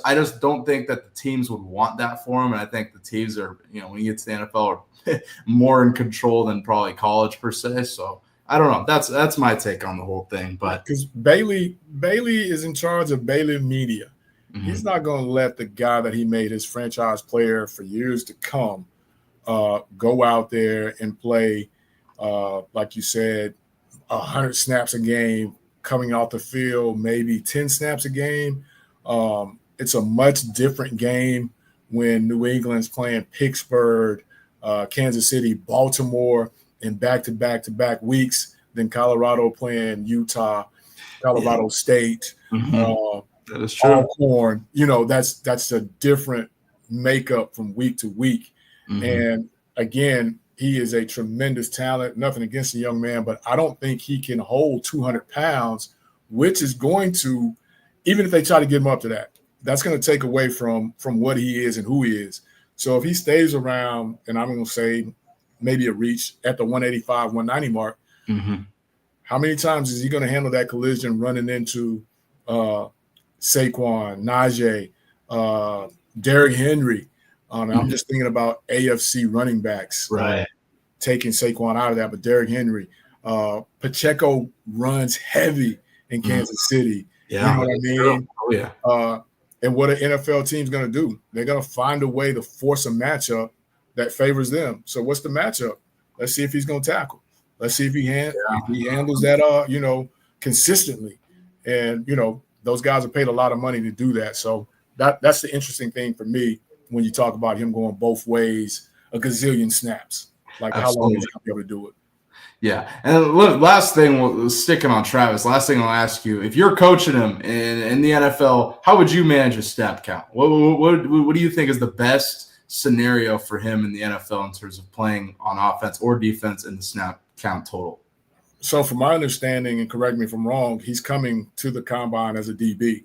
S1: I just don't think that the teams would want that for him, and I think the teams are, when you get to the NFL, are more in control than probably college per se. So I don't know. That's my take on the whole thing. But
S2: because Bailey is in charge of Bailey Media, he's not going to let the guy that he made his franchise player for years to come go out there and play, like you said, 100 snaps a game, coming off the field, maybe 10 snaps a game. It's a much different game when New England's playing Pittsburgh, Kansas City, Baltimore in back-to-back weeks than Colorado playing Utah, Colorado State,
S1: that is true.
S2: Alcorn. That's a different makeup from week to week. And again, he is a tremendous talent. Nothing against the young man, but I don't think he can hold 200 pounds, which is going to, even if they try to get him up to that, that's going to take away from what he is and who he is. So if he stays around, and I'm going to say maybe a reach at the 185, 190 mark, how many times is he going to handle that collision running into Saquon, Najee, Derrick Henry? I'm just thinking about AFC running backs,
S1: right?
S2: Taking Saquon out of that, but Derrick Henry, Pacheco runs heavy in Kansas City.
S1: Yeah,
S2: you know what I mean?
S1: Oh, yeah.
S2: And what an NFL team's going to do? They're going to find a way to force a matchup that favors them. So what's the matchup? Let's see if he's going to tackle. Let's see if he handles that, consistently. And, those guys are paid a lot of money to do that. So that's the interesting thing for me when you talk about him going both ways, a gazillion snaps. Like, how long is he going to be able to do it?
S1: Yeah. And look, last thing, sticking on Travis, last thing I'll ask you, if you're coaching him in the NFL, how would you manage a snap count? What do you think is the best scenario for him in the NFL in terms of playing on offense or defense in the snap count total?
S2: So from my understanding, and correct me if I'm wrong, he's coming to the combine as a DB.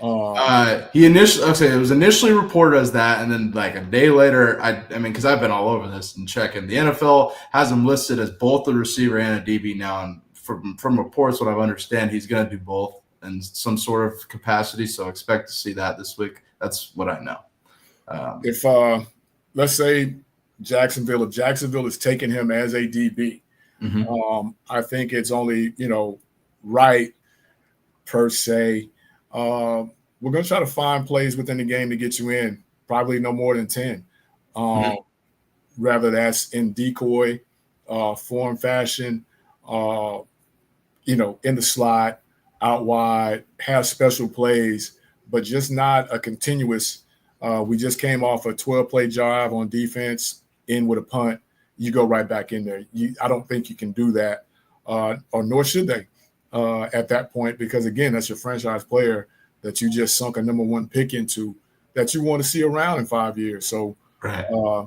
S1: It was initially reported as that, and then like a day later, I mean, because I've been all over this and checking, the NFL has him listed as both a receiver and a DB now, and from reports, what I understand, he's going to do both in some sort of capacity. So expect to see that this week. That's what I know.
S2: If let's say Jacksonville is taking him as a DB, I think it's only right per se. We're going to try to find plays within the game to get you in, probably no more than 10. Rather that's in decoy, form fashion, in the slot, out wide, have special plays, but just not a continuous. We just came off a 12-play drive on defense, in with a punt. You go right back in there. I don't think you can do that, or nor should they. At that point, because again, that's your franchise player that you just sunk a number one pick into that you want to see around in 5 years. So we're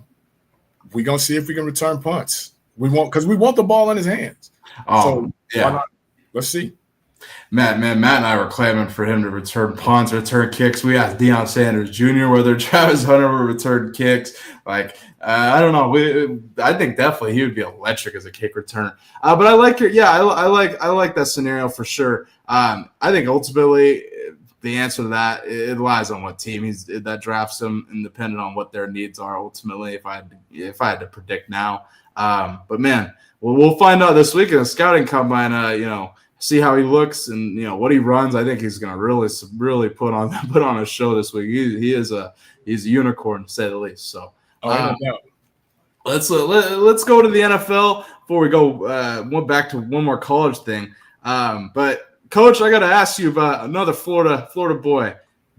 S2: going to see if we can return punts. We want the ball in his hands. Why not? Let's see.
S1: Matt and I were clamoring for him to return punts, return kicks. We asked Deion Sanders Jr. whether Travis Hunter would return kicks. I don't know. I think definitely he would be electric as a kick returner. But I like I like that scenario for sure. I think ultimately the answer to that, it lies on what team that drafts him, and depending on what their needs are ultimately. If I had to predict now, but man, we'll find out this week in the scouting combine. See how he looks and what he runs. I think he's going to really put on a show this week. He's a unicorn to say the least. So let's go to the NFL before we go back to one more college thing. But Coach, I got to ask you about another Florida boy,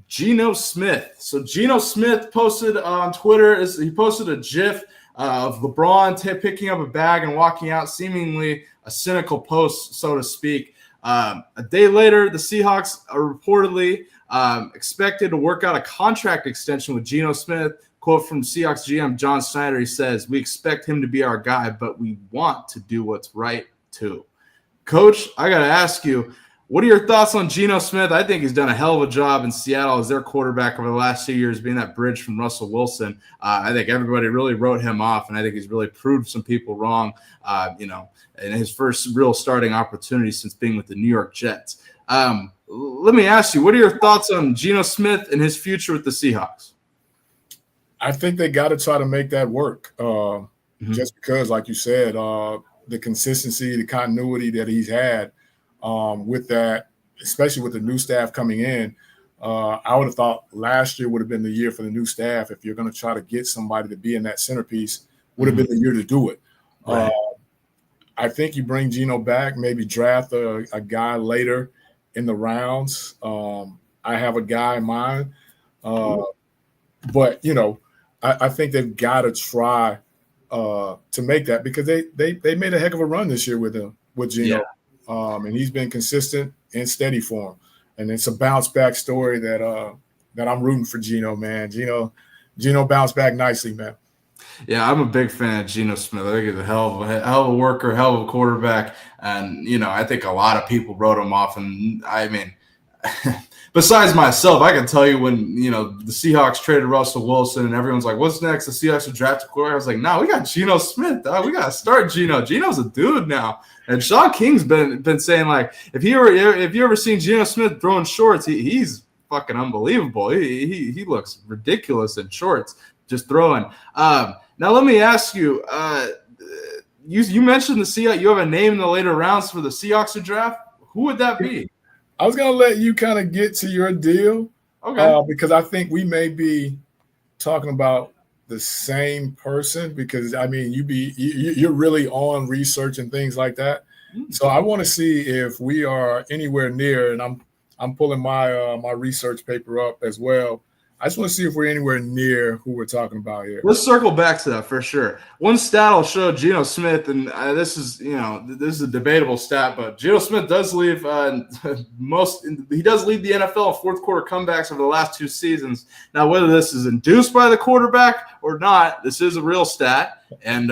S1: Geno Smith. So Geno Smith posted on Twitter. He posted a GIF of LeBron picking up a bag and walking out, seemingly a cynical post, so to speak. A day later, the Seahawks reportedly Expected to work out a contract extension with Geno Smith. Quote from Seahawks GM John Snyder, he says, "We expect him to be our guy, but we want to do what's right too." Coach, I got to ask you, what are your thoughts on Geno Smith? I think he's done a hell of a job in Seattle as their quarterback over the last 2 years, being that bridge from Russell Wilson. I think everybody really wrote him off, and I think he's really proved some people wrong, in his first real starting opportunity since being with the New York Jets. Let me ask you, what are your thoughts on Geno Smith and his future with the Seahawks?
S2: I think they got to try to make that work just because, like you said, the consistency, the continuity that he's had with that, especially with the new staff coming in. I would have thought last year would have been the year for the new staff. If you're going to try to get somebody to be in that centerpiece, would have been the year to do it.
S1: Right.
S2: I think you bring Geno back, maybe draft a guy later in the rounds. I have a guy in mind. But, I think they've got to try to make that because they made a heck of a run this year with Geno. Yeah. And he's been consistent and steady for him. And it's a bounce back story that I'm rooting for Geno, man. Geno bounced back nicely, man.
S1: Yeah, I'm a big fan of Geno Smith. I think he's a hell of a worker, hell of a quarterback. And, I think a lot of people wrote him off. And, I mean, besides myself, I can tell you when, the Seahawks traded Russell Wilson and everyone's like, what's next? The Seahawks are drafted quarterback. I was like, no, we got Geno Smith, dog. We got to start Geno. Geno's a dude now. And Sean King's been saying, like, if you ever seen Geno Smith throwing shorts, he's fucking unbelievable. He looks ridiculous in shorts just throwing. Now, let me ask you, you mentioned the Seahawks. You have a name in the later rounds for the Seahawks to draft. Who would that be?
S2: I was going to let you kind of get to your deal, because I think we may be talking about the same person because, I mean, you're really on research and things like that. So I want to see if we are anywhere near, and I'm pulling my my research paper up as well. I just want to see if we're anywhere near who we're talking about here.
S1: Let's circle back to that for sure. One stat I'll show Geno Smith, and this is a debatable stat, but Geno Smith does leave he does lead the NFL in fourth quarter comebacks over the last 2 seasons. Now, whether this is induced by the quarterback or not, this is a real stat. And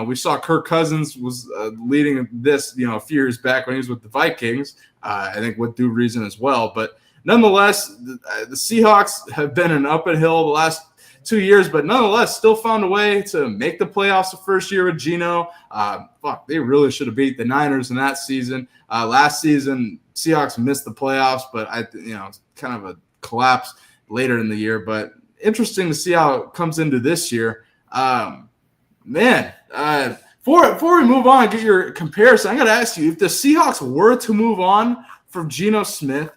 S1: we saw Kirk Cousins was leading this a few years back when he was with the Vikings. I think with due reason as well, but. Nonetheless, the Seahawks have been an up and hill the last 2 years, but nonetheless still found a way to make the playoffs the first year with Geno. They really should have beat the Niners in that season. Last season, Seahawks missed the playoffs, but it's kind of a collapse later in the year. But interesting to see how it comes into this year. Before we move on and get your comparison, I got to ask you, if the Seahawks were to move on from Geno Smith,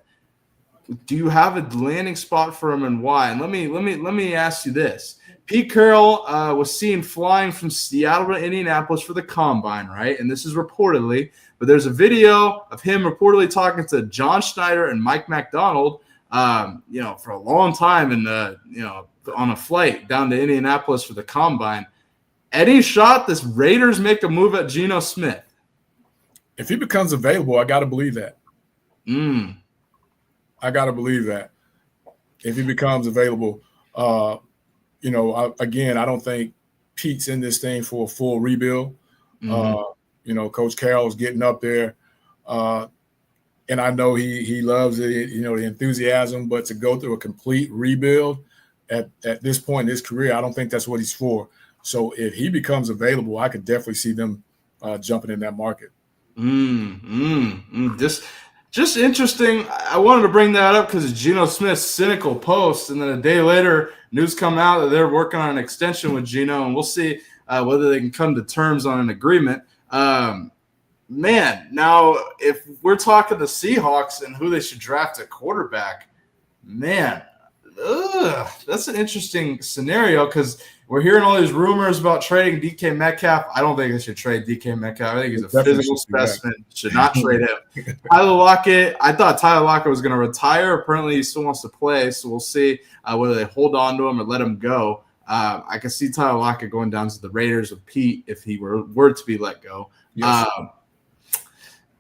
S1: do you have a landing spot for him and why? And let me ask you this. Pete Carroll was seen flying from Seattle to Indianapolis for the Combine, right? And this is reportedly, but there's a video of him reportedly talking to John Schneider and Mike McDonald, for a long time and, on a flight down to Indianapolis for the Combine. Any shot this Raiders make a move at Geno Smith?
S2: If he becomes available, I got to believe that. I got to believe that if he becomes available, again, I don't think Pete's in this thing for a full rebuild. Coach Carroll's getting up there, and I know he loves the enthusiasm, but to go through a complete rebuild at this point in his career, I don't think that's what he's for. So if he becomes available, I could definitely see them jumping in that market.
S1: Just interesting. I wanted to bring that up because of Geno Smith's cynical post, and then a day later, news come out that they're working on an extension with Geno, and we'll see whether they can come to terms on an agreement. Now if we're talking the Seahawks and who they should draft at quarterback, that's an interesting scenario because we're hearing all these rumors about trading DK Metcalf. I don't think they should trade DK Metcalf. I think he's a physical specimen. Should not trade him. Tyler Lockett, I thought Tyler Lockett was going to retire. Apparently, he still wants to play, so we'll see whether they hold on to him or let him go. I can see Tyler Lockett going down to the Raiders with Pete if he were to be let go.
S2: Yes.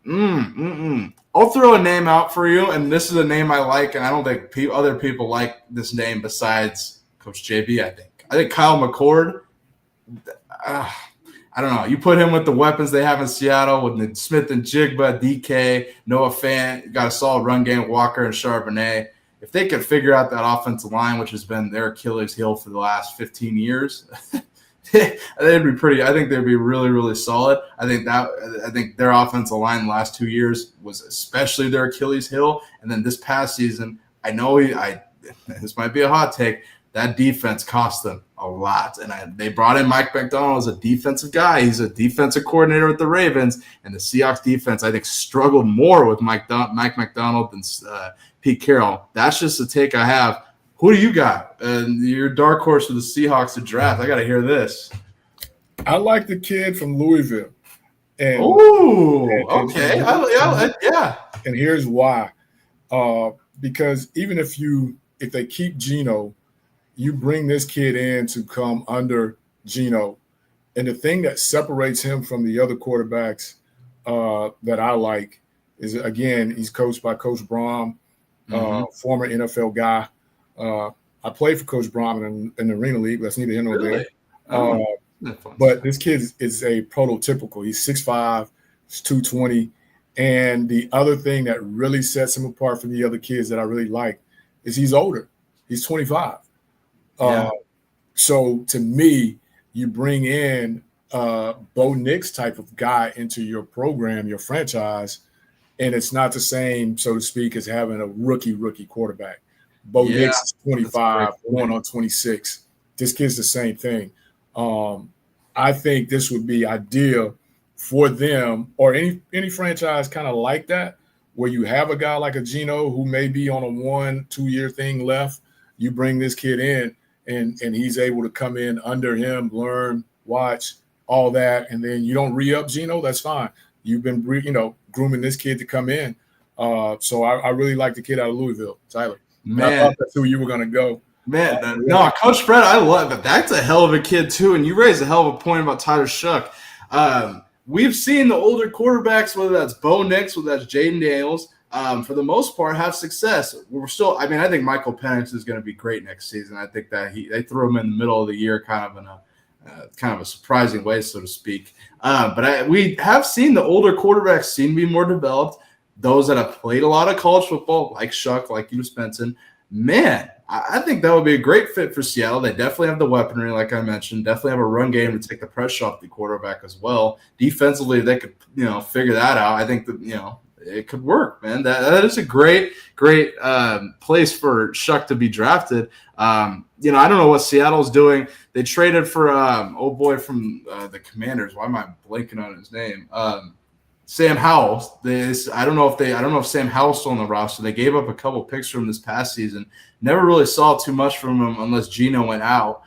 S1: I'll throw a name out for you, and this is a name I like, and I don't think other people like this name besides Coach JB, I think Kyle McCord. I don't know. You put him with the weapons they have in Seattle with Smith and Jigba, DK, Noah Fant, got a solid run game, Walker and Charbonnet. If they could figure out that offensive line, which has been their Achilles heel for the last 15 years, they'd be pretty. I think they'd be really, really solid. I think their offensive line the last 2 years was especially their Achilles heel. And then this past season, I know this might be a hot take. That defense cost them a lot. And they brought in Mike Macdonald as a defensive guy. He's a defensive coordinator with the Ravens. And the Seahawks defense, I think, struggled more with Mike Macdonald than Pete Carroll. That's just the take I have. Who do you got? Your dark horse for the Seahawks to draft. I got to hear this.
S2: I like the kid from Louisville. Okay.
S1: Yeah.
S2: And here's why. Because even if they keep Geno, you bring this kid in to come under Geno. And the thing that separates him from the other quarterbacks that I like is, again, he's coached by Coach Braum, former NFL guy. I played for Coach Braum in the Arena League. That's neither here nor there. But this kid is a prototypical. He's 6'5", he's 220. And the other thing that really sets him apart from the other kids that I really like is he's older. He's 25. So to me, you bring in Bo Nix type of guy into your program, your franchise, and it's not the same, so to speak, as having a rookie quarterback. Bo Nix is 25, going on 26. This kid's the same thing. I think this would be ideal for them or any franchise kind of like that, where you have a guy like a Geno who may be on a 1-2 year thing left. You bring this kid in, and he's able to come in under him, learn, watch, all that, and then you don't re-up Geno, that's fine. You've been grooming this kid to come in. So I really like the kid out of Louisville, Tyler. Man, I thought that's who you were going to go.
S1: Man, no, Coach Fred, I love it. That's a hell of a kid, too. And you raised a hell of a point about Tyler Shuck. We've seen the older quarterbacks, whether that's Bo Nix, whether that's Jaden Daniels, for the most part, have success. I think Michael Penix is going to be great next season. I think that they threw him in the middle of the year kind of in a surprising way, so to speak. But we have seen the older quarterbacks seem to be more developed. Those that have played a lot of college football, like Shuck, like you, Spencer, man, I think that would be a great fit for Seattle. They definitely have the weaponry, like I mentioned. Definitely have a run game to take the pressure off the quarterback as well. Defensively, they could, figure that out. I think that, it could work, man. That is a great place for Shuck to be drafted. I don't know what Seattle's doing. They traded for from the Commanders. Why am I blanking on his name? Sam Howell. I don't know if Sam Howell's still on the roster. They gave up a couple picks from this past season. Never really saw too much from him unless Geno went out.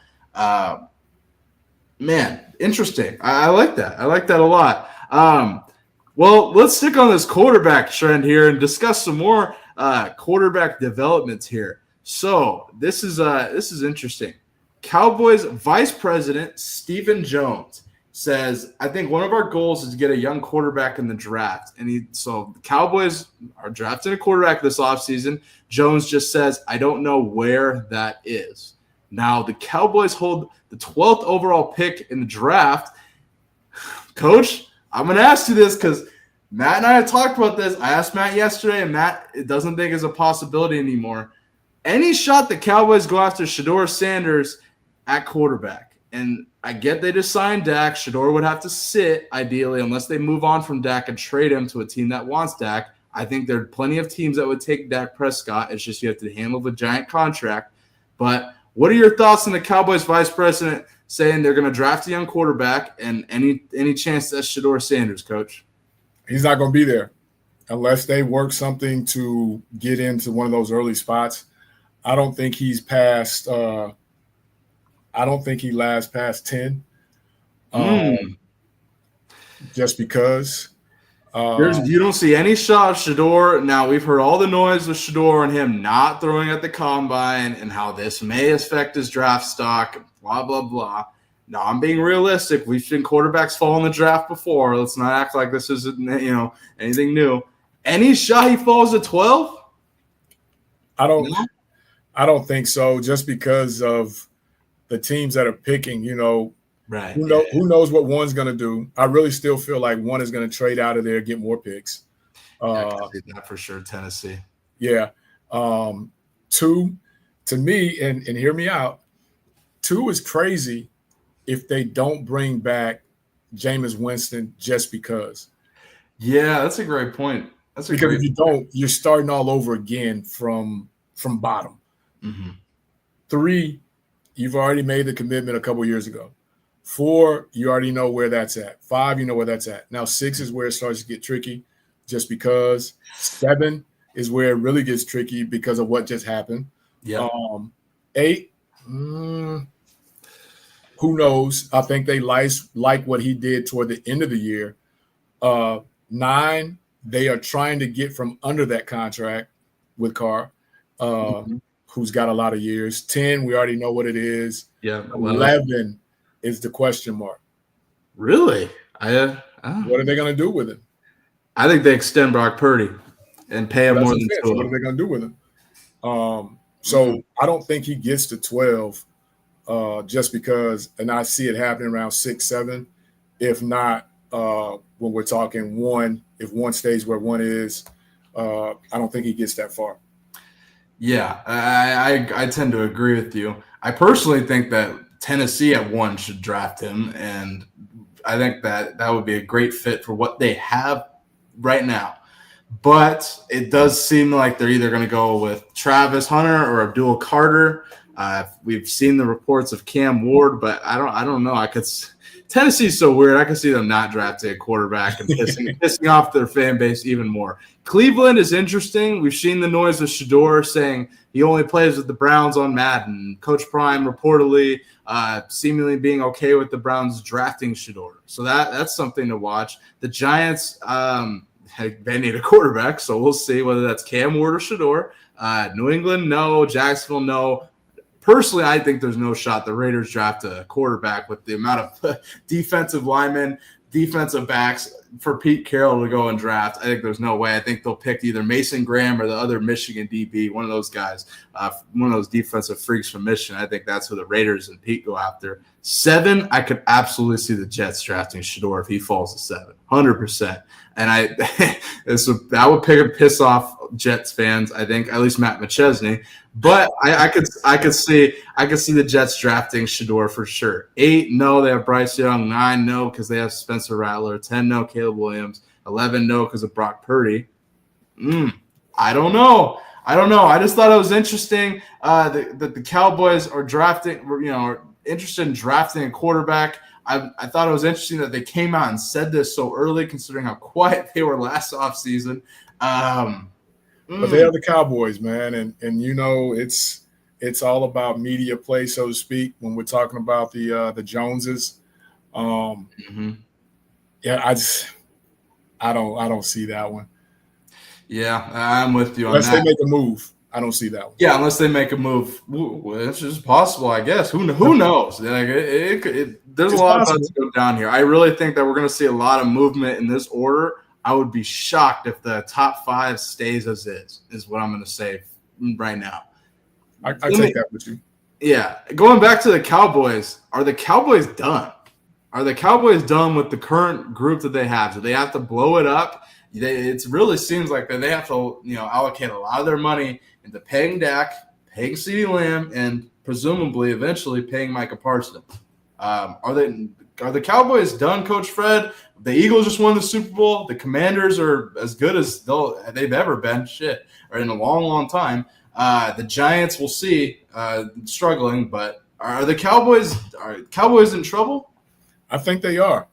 S1: Man, interesting. I like that. I like that a lot. Well, let's stick on this quarterback trend here and discuss some more quarterback developments here. So this is interesting. Cowboys Vice President Stephen Jones says, I think one of our goals is to get a young quarterback in the draft. And so the Cowboys are drafting a quarterback this offseason. Jones just says, I don't know where that is. Now, the Cowboys hold the 12th overall pick in the draft. Coach, I'm going to ask you this because Matt and I had talked about this. I asked Matt yesterday, and Matt doesn't think it's a possibility anymore. Any shot the Cowboys go after Shedeur Sanders at quarterback? And I get they just signed Dak. Shedeur would have to sit, ideally, unless they move on from Dak and trade him to a team that wants Dak. I think there are plenty of teams that would take Dak Prescott. It's just you have to handle the giant contract. But what are your thoughts on the Cowboys vice president saying they're going to draft a young quarterback and any chance that's Shedeur Sanders, Coach?
S2: He's not going to be there unless they work something to get into one of those early spots. I don't think he's past I don't think he lasts past 10. Just because.
S1: You don't see any shot of Shedeur. Now, we've heard all the noise with Shedeur and him not throwing at the combine and how this may affect his draft stock, blah, blah, blah. No, I'm being realistic. We've seen quarterbacks fall in the draft before. Let's not act like this isn't, anything new. Any shot he falls at 12?
S2: I don't think so. Just because of the teams that are picking,
S1: Right.
S2: Who knows what one's going to do? I really still feel like one is going to trade out of there, get more picks.
S1: I can see that for sure. Tennessee.
S2: Yeah. 2, to me, and hear me out. 2 is crazy if they don't bring back Jameis Winston just because.
S1: Yeah, that's a great point.
S2: Because if you don't, you're starting all over again from bottom.
S1: Mm-hmm.
S2: 3, you've already made the commitment a couple years ago. 4, you already know where that's at. 5, you know where that's at. Now 6 is where it starts to get tricky just because. 7 is where it really gets tricky because of what just happened.
S1: Yeah.
S2: 8, who knows? I think they like what he did toward the end of the year. 9, they are trying to get from under that contract with Carr, who's got a lot of years. 10, we already know what it is.
S1: Yeah.
S2: 11 is the question mark.
S1: Really?
S2: What are they going to do with him?
S1: I think they extend Brock Purdy and pay him more than 2.
S2: So what are they going to do with him? So I don't think he gets to 12 just because, and I see it happening around 6, 7. If not, when we're talking 1, if 1 stays where 1 is, I don't think he gets that far.
S1: Yeah, I tend to agree with you. I personally think that Tennessee at 1 should draft him, and I think that would be a great fit for what they have right now. But it does seem like they're either going to go with Travis Hunter or Abdul Carter. We've seen the reports of Cam Ward, but I don't know. Tennessee's so weird. I could see them not drafting a quarterback and pissing off their fan base even more. Cleveland is interesting. We've seen the noise of Shador saying he only plays with the Browns on Madden. Coach Prime reportedly seemingly being okay with the Browns drafting Shador. So that's something to watch. The Giants, they need a quarterback, so we'll see whether that's Cam Ward or Shador. New England, no. Jacksonville, no. Personally, I think there's no shot the Raiders draft a quarterback with the amount of defensive linemen, defensive backs for Pete Carroll to go and draft. I think there's no way. I think they'll pick either Mason Graham or the other Michigan DB, one of those guys, one of those defensive freaks from Michigan. I think that's who the Raiders and Pete go after. 7, I could absolutely see the Jets drafting Shador if he falls to 7, 100%. And that would piss off Jets fans, I think, at least Matt McChesney. But I could see the Jets drafting Shador for sure. 8, no, they have Bryce Young. 9, no, because they have Spencer Rattler. 10, no, Caleb Williams. 11, no, because of Brock Purdy. I don't know. I just thought it was interesting that the Cowboys are drafting, are interested in drafting a quarterback. I thought it was interesting that they came out and said this so early, considering how quiet they were last offseason.
S2: But they are the Cowboys, man, and it's all about media play, so to speak. When we're talking about the Joneses, yeah, I don't see that one.
S1: Yeah, I'm with you on
S2: unless
S1: that.
S2: They make a move. I don't see that one.
S1: Yeah, unless they make a move, it's just possible, I guess. Who knows? Like there's a lot of things to go down here. I really think that we're going to see a lot of movement in this order. I would be shocked if the top 5 stays as is what I'm going to say right now.
S2: I take that with you.
S1: Yeah. Going back to the Cowboys, are the Cowboys done? Are the Cowboys done with the current group that they have? Do they have to blow it up? It really seems like that they have to, allocate a lot of their money into paying Dak, paying CeeDee Lamb, and presumably eventually paying Micah Parsons. Are the Cowboys done, Coach Fred? The Eagles just won the Super Bowl. The Commanders are as good as they've ever been, or in a long, long time. The Giants, we'll see, struggling. But are the Cowboys in trouble?
S2: I think they are.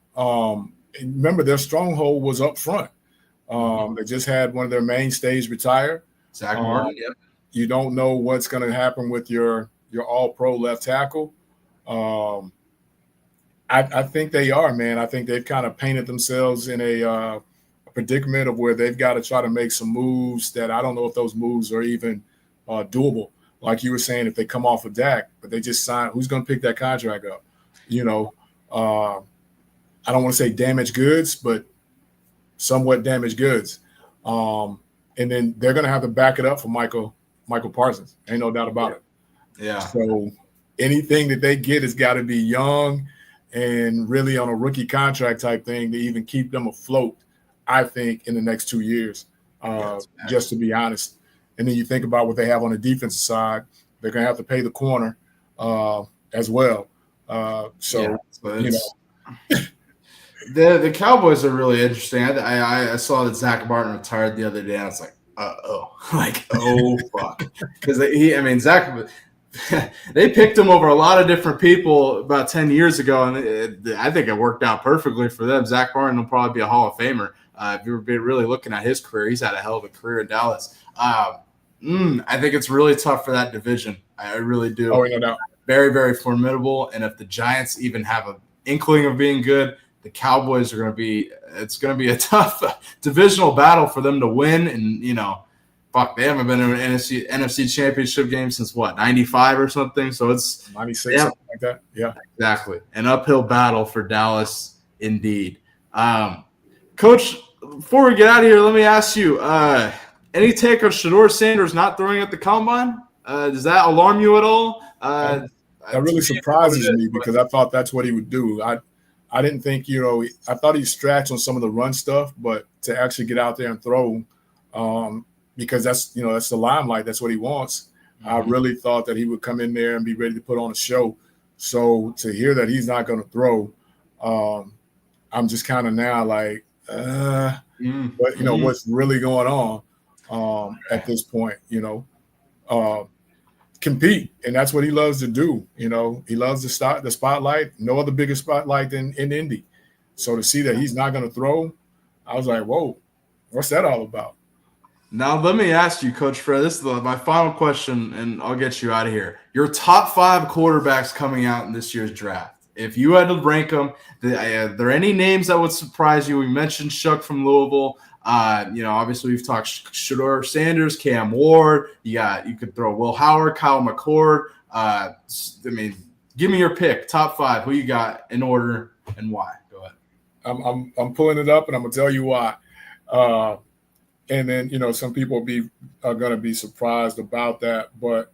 S2: Remember, their stronghold was up front. They just had one of their mainstays retire.
S1: Zach Martin, yep.
S2: You don't know what's going to happen with your all-pro left tackle. I think they are, man. I think they've kind of painted themselves in a predicament of where they've got to try to make some moves that I don't know if those moves are even doable. Like you were saying, if they come off of Dak, but they just signed, who's going to pick that contract up? you know, I don't want to say damaged goods, but somewhat damaged goods. And then they're going to have to back it up for Michael Parsons. Ain't no doubt about it.
S1: Yeah.
S2: So anything that they get has got to be young and really on a rookie contract type thing to even keep them afloat, I think, in the next 2 years, just to be honest. And then you think about what they have on the defensive side. They're going to have to pay the corner as well.
S1: The Cowboys are really interesting. I saw that Zach Martin retired the other day, and I was like, oh fuck, because Zach. They picked him over a lot of different people about 10 years ago, and I think it worked out perfectly for them. Zach Martin will probably be a Hall of Famer. If you're really looking at his career, he's had a hell of a career in Dallas. I think it's really tough for that division. I really do.
S2: Oh, no doubt.
S1: Very, very formidable. And if the Giants even have an inkling of being good, the Cowboys are going to be – it's going to be a tough divisional battle for them to win. And, fuck, they haven't been in an NFC championship game since, 95 or something? So it's –
S2: 96, something like that. Yeah.
S1: Exactly. An uphill battle for Dallas indeed. Coach, before we get out of here, let me ask you, any take on Shedeur Sanders not throwing at the combine? Does that alarm you at all?
S2: That really surprises me because I thought that's what he would do. I didn't think, I thought he scratched on some of the run stuff, but to actually get out there and throw, because that's the limelight. That's what he wants. Mm-hmm. I really thought that he would come in there and be ready to put on a show. So to hear that he's not going to throw, I'm just kind of now like, but what's really going on at this point, compete. And that's what he loves to do. He loves the spotlight, no other bigger spotlight than in Indy. So to see that he's not going to throw, I was like, whoa, what's that all about?
S1: Now, let me ask you, Coach Fred, this is my final question, and I'll get you out of here. Your top 5 quarterbacks coming out in this year's draft. If you had to rank them, are there any names that would surprise you? We mentioned Shuck from Louisville. Obviously we've talked Shedeur Sanders, Cam Ward. You could throw Will Howard, Kyle McCord. Give me your pick. Top 5. Who you got in order and why? Go ahead.
S2: I'm pulling it up and I'm gonna tell you why. And then some people are gonna be surprised about that, but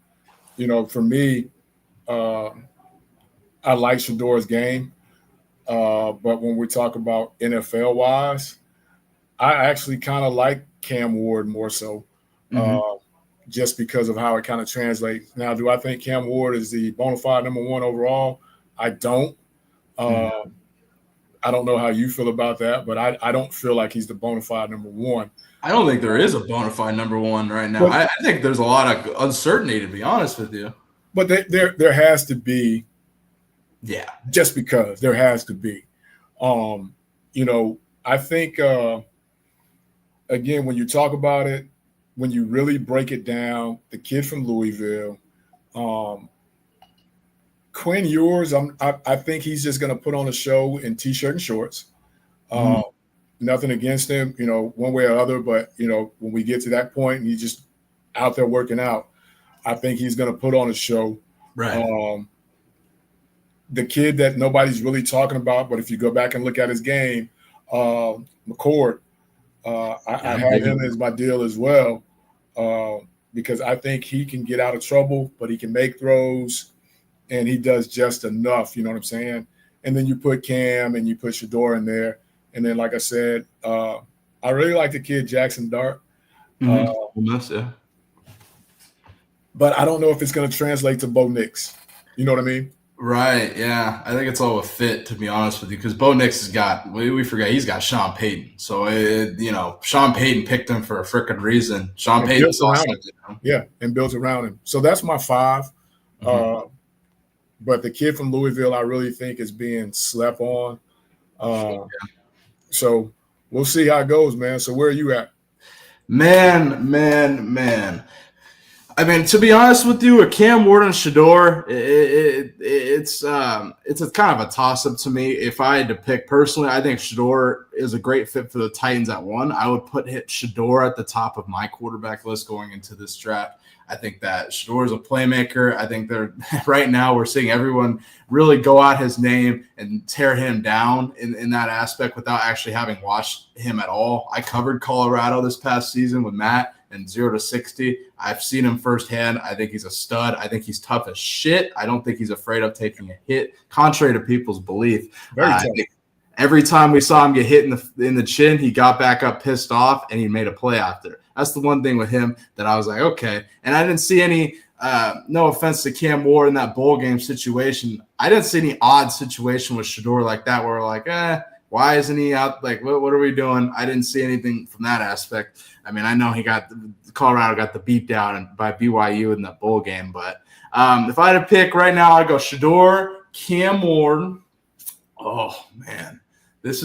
S2: for me, I like Shedeur's game, but when we talk about NFL wise, I actually kind of like Cam Ward more so, just because of how it kind of translates. Now, do I think Cam Ward is the bona fide number 1 overall? I don't. I don't know how you feel about that, but I don't feel like he's the bona fide number 1.
S1: I don't think there is a bona fide number 1 right now. I think there's a lot of uncertainty, to be honest with you.
S2: But there has to be.
S1: Yeah.
S2: Just because there has to be. I think, again, when you talk about it, when you really break it down, the kid from Louisville, Quinn Ewers, I think he's just going to put on a show in T-shirt and shorts. Nothing against him, one way or other, but, when we get to that point and he's just out there working out, I think he's going to put on a show.
S1: Right.
S2: The kid that nobody's really talking about, but if you go back and look at his game, McCord, I have him as my deal as well, because I think he can get out of trouble, but he can make throws, and he does just enough. You know what I'm saying? And then you put Cam and you put Shedeur in there, and then like I said, I really like the kid Jackson Dart.
S1: Yeah.
S2: But I don't know if it's going to translate to Bo Nix. You know what I mean?
S1: Right, yeah. I think it's all a fit, to be honest with you, because Bo Nix has got – we forget he's got Sean Payton. So, Sean Payton picked him for a freaking reason. Sean Payton's awesome.
S2: Yeah, and built around him. So that's my 5. But the kid from Louisville I really think is being slept on. So we'll see how it goes, man. So where are you at?
S1: Man. To be honest with you, a Cam Ward and Shedeur, it's a kind of a toss-up to me. If I had to pick personally, I think Shedeur is a great fit for the Titans at 1. I would put Shedeur at the top of my quarterback list going into this draft. I think that Shador is a playmaker. I think right now we're seeing everyone really go out his name and tear him down in that aspect without actually having watched him at all. I covered Colorado this past season with Matt and 0 to 60. I've seen him firsthand. I think he's a stud. I think he's tough as shit. I don't think he's afraid of taking a hit, contrary to people's belief.
S2: Very tough.
S1: Every time we saw him get hit in the chin, he got back up pissed off, and he made a play after. That's the one thing with him that I was like, okay. And I didn't see any, no offense to Cam Ward in that bowl game situation. I didn't see any odd situation with Shador like that where we're like, why isn't he out? Like, what are we doing? I didn't see anything from that aspect. I mean, I know Colorado got the beat down by BYU in that bowl game. But if I had to pick right now, I'd go Shador, Cam Ward. Oh, man. This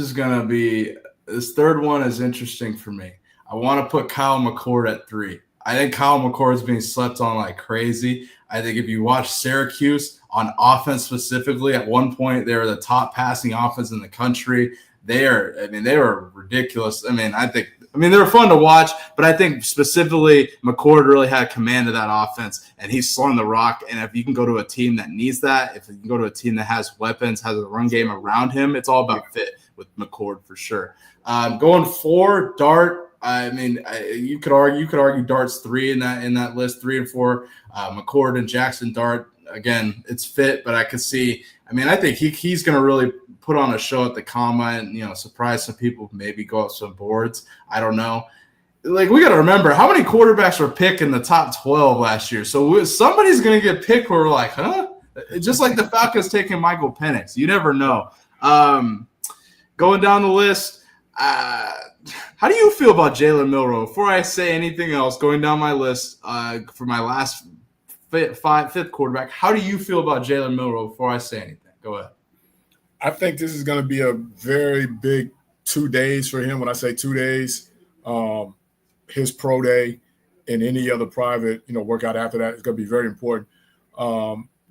S1: third one is interesting for me. I want to put Kyle McCord at 3. I think Kyle McCord is being slept on like crazy. I think if you watch Syracuse on offense specifically, at one point they were the top passing offense in the country. They were ridiculous. They were fun to watch, but I think specifically McCord really had command of that offense, and he's slung the rock. And if you can go to a team that needs that, if you can go to a team that has weapons, has a run game around him, it's all about fit with McCord for sure. Going 4, Dart. You could argue Dart's 3 in that list, 3 and 4. McCord and Jackson Dart. Again, it's fit, but I could see. I think he's going to really put on a show at the combine. Surprise some people, maybe go up some boards. I don't know. Like, we got to remember how many quarterbacks were picked in the top 12 last year. So somebody's going to get picked where we're like, huh? Just like the Falcons taking Michael Penix. You never know. Going down the list, how do you feel about Jalen Milroe? Before I say anything else, going down my list for my last fifth quarterback, how do you feel about Jalen Milroe before I say anything? Go ahead.
S2: I think this is going to be a very big 2 days for him. When I say 2 days, his pro day and any other private, workout after that is going to be very important.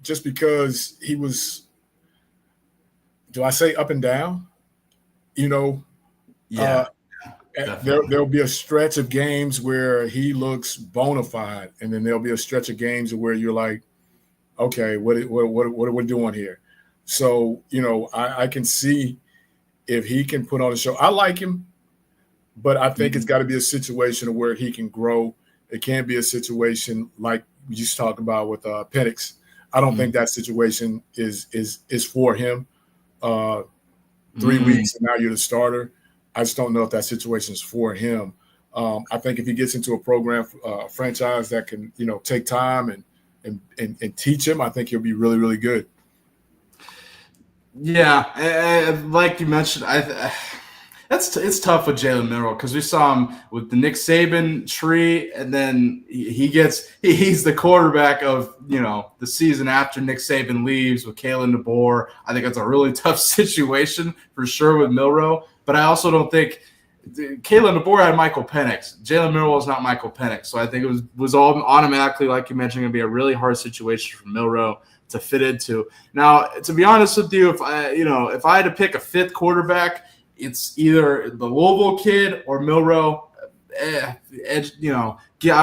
S2: Just because he was, do I say up and down?
S1: Yeah.
S2: There'll be a stretch of games where he looks bona fide, and then there'll be a stretch of games where you're like, okay, what are we doing here? So, I can see if he can put on a show. I like him, but I think it's got to be a situation where he can grow. It can't be a situation like we just talked about with Penix. I don't think that situation is for him. 3 weeks and now you're the starter. I just don't know if that situation is for him. I think if he gets into a program, franchise that can, take time and teach him, I think he'll be really, really good.
S1: Yeah, like you mentioned, it's tough with Jalen Milroe because we saw him with the Nick Saban tree, and then he's the quarterback of the season after Nick Saban leaves with Kalen DeBoer. I think that's a really tough situation for sure with Milroe, but I also don't think Kalen DeBoer had Michael Penix. Jalen Milroe was not Michael Penix, so I think it was all automatically, like you mentioned, going to be a really hard situation for Milroe to fit into. Now, to be honest with you, if I had to pick a 5th quarterback, it's either the Louisville kid or Milroe. I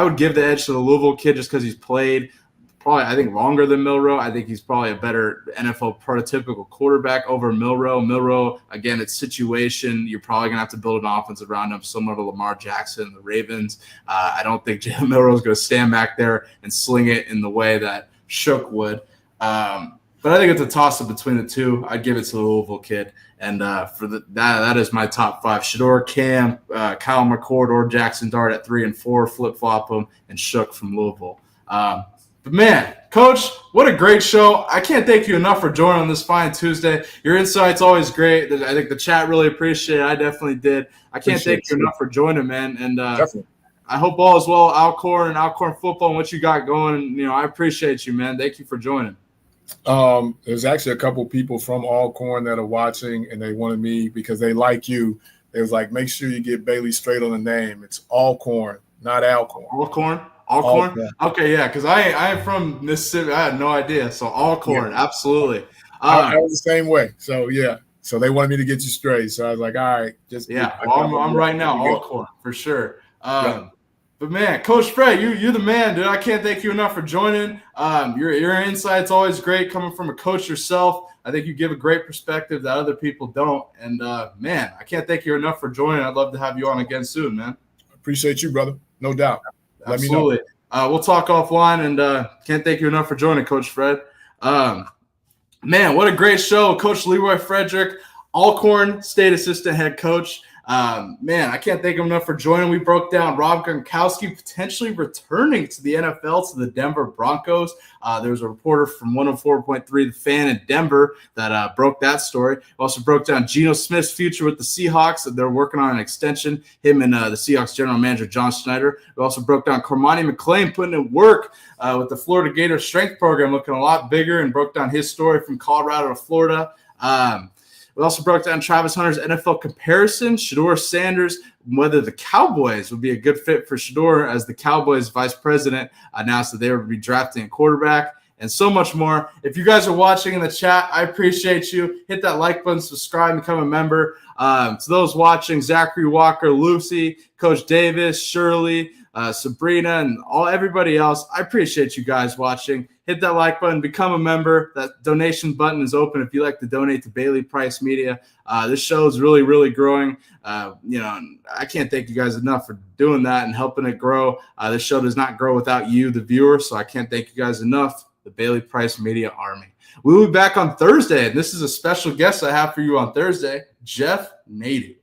S1: would give the edge to the Louisville kid just because he's played probably, I think, longer than Milroe. I think he's probably a better NFL prototypical quarterback over Milroe. Milroe, again, it's situation. You're probably going to have to build an offense around him, similar to Lamar Jackson, the Ravens. I don't think Jalen Milroe is going to stand back there and sling it in the way that Shook would. But I think it's a toss-up between the two. I'd give it to the Louisville kid. And that is my top 5. Shador, Cam, Kyle McCord, or Jackson Dart at 3 and 4, flip-flop them, and Shook from Louisville. But, man, Coach, what a great show. I can't thank you enough for joining on this fine Tuesday. Your insight's always great. I think the chat really appreciated it. I definitely did. I can't thank you enough for joining, man. And
S2: definitely.
S1: I hope all is well, Alcorn and Alcorn football and what you got going. I appreciate you, man. Thank you for joining.
S2: There's actually a couple people from Alcorn that are watching, and they wanted me because they like you. They was like, make sure you get Bailey straight on the name. It's Alcorn, not Alcorn.
S1: Alcorn? Okay, yeah, because I am from Mississippi. I had no idea. So Alcorn, absolutely.
S2: I was the same way. So, yeah. So they wanted me to get you straight. So I was like, all right.
S1: I'm right now, Alcorn, for sure. But man, Coach Fred, you're the man, dude. I can't thank you enough for joining. Your insight's always great coming from a coach yourself. I think you give a great perspective that other people don't. And man, I can't thank you enough for joining. I'd love to have you on again soon, man.
S2: Appreciate you, brother. No doubt.
S1: Absolutely.
S2: Let me know.
S1: We'll talk offline, and can't thank you enough for joining, Coach Fred. Man, what a great show. Coach Leroy Frederick, Alcorn State Assistant Head Coach. Man, I can't thank him enough for joining. We broke down Rob Gronkowski potentially returning to the NFL to the Denver Broncos. There was a reporter from 104.3 The Fan in Denver that broke that story. We also broke down Geno Smith's future with the Seahawks. They're working on an extension, him and the Seahawks general manager, John Schneider. We also broke down Cormani McClain putting in work with the Florida Gators strength program, looking a lot bigger, and broke down his story from Colorado to Florida. We also broke down Travis Hunter's NFL comparison, Shedeur Sanders, whether the Cowboys would be a good fit for Shedeur, as the Cowboys vice president announced that they would be drafting a quarterback, and so much more. If you guys are watching in the chat, I appreciate you. Hit that like button, subscribe, become a member. To those watching, Zachary Walker, Lucy, Coach Davis, Shirley, Sabrina, and everybody else, I appreciate you guys watching. Hit that like button, become a member. That donation button is open if you like to donate to Bailey Price Media. This show is really, really growing. I can't thank you guys enough for doing that and helping it grow. This show does not grow without you, the viewer, so I can't thank you guys enough, the Bailey Price Media Army. We'll be back on Thursday, and this is a special guest I have for you on Thursday, Jeff Nadeau.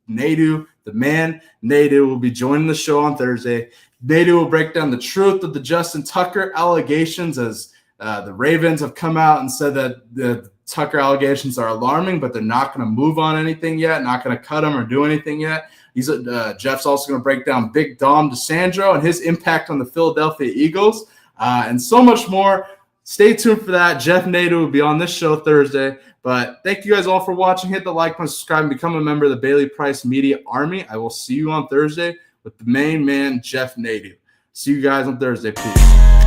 S1: Nadeau, the man, Nadeau will be joining the show on Thursday. Nadeau will break down the truth of the Justin Tucker allegations, as the Ravens have come out and said that the Tucker allegations are alarming, but they're not going to move on anything yet, not going to cut him or do anything yet. Jeff's also going to break down Big Dom DeSandro and his impact on the Philadelphia Eagles, and so much more. Stay tuned for that. Jeff Nadeau will be on this show Thursday. But thank you guys all for watching. Hit the like button, subscribe, and become a member of the Bailey Price Media Army. I will see you on Thursday with the main man, Jeff Nadeau. See you guys on Thursday. Peace.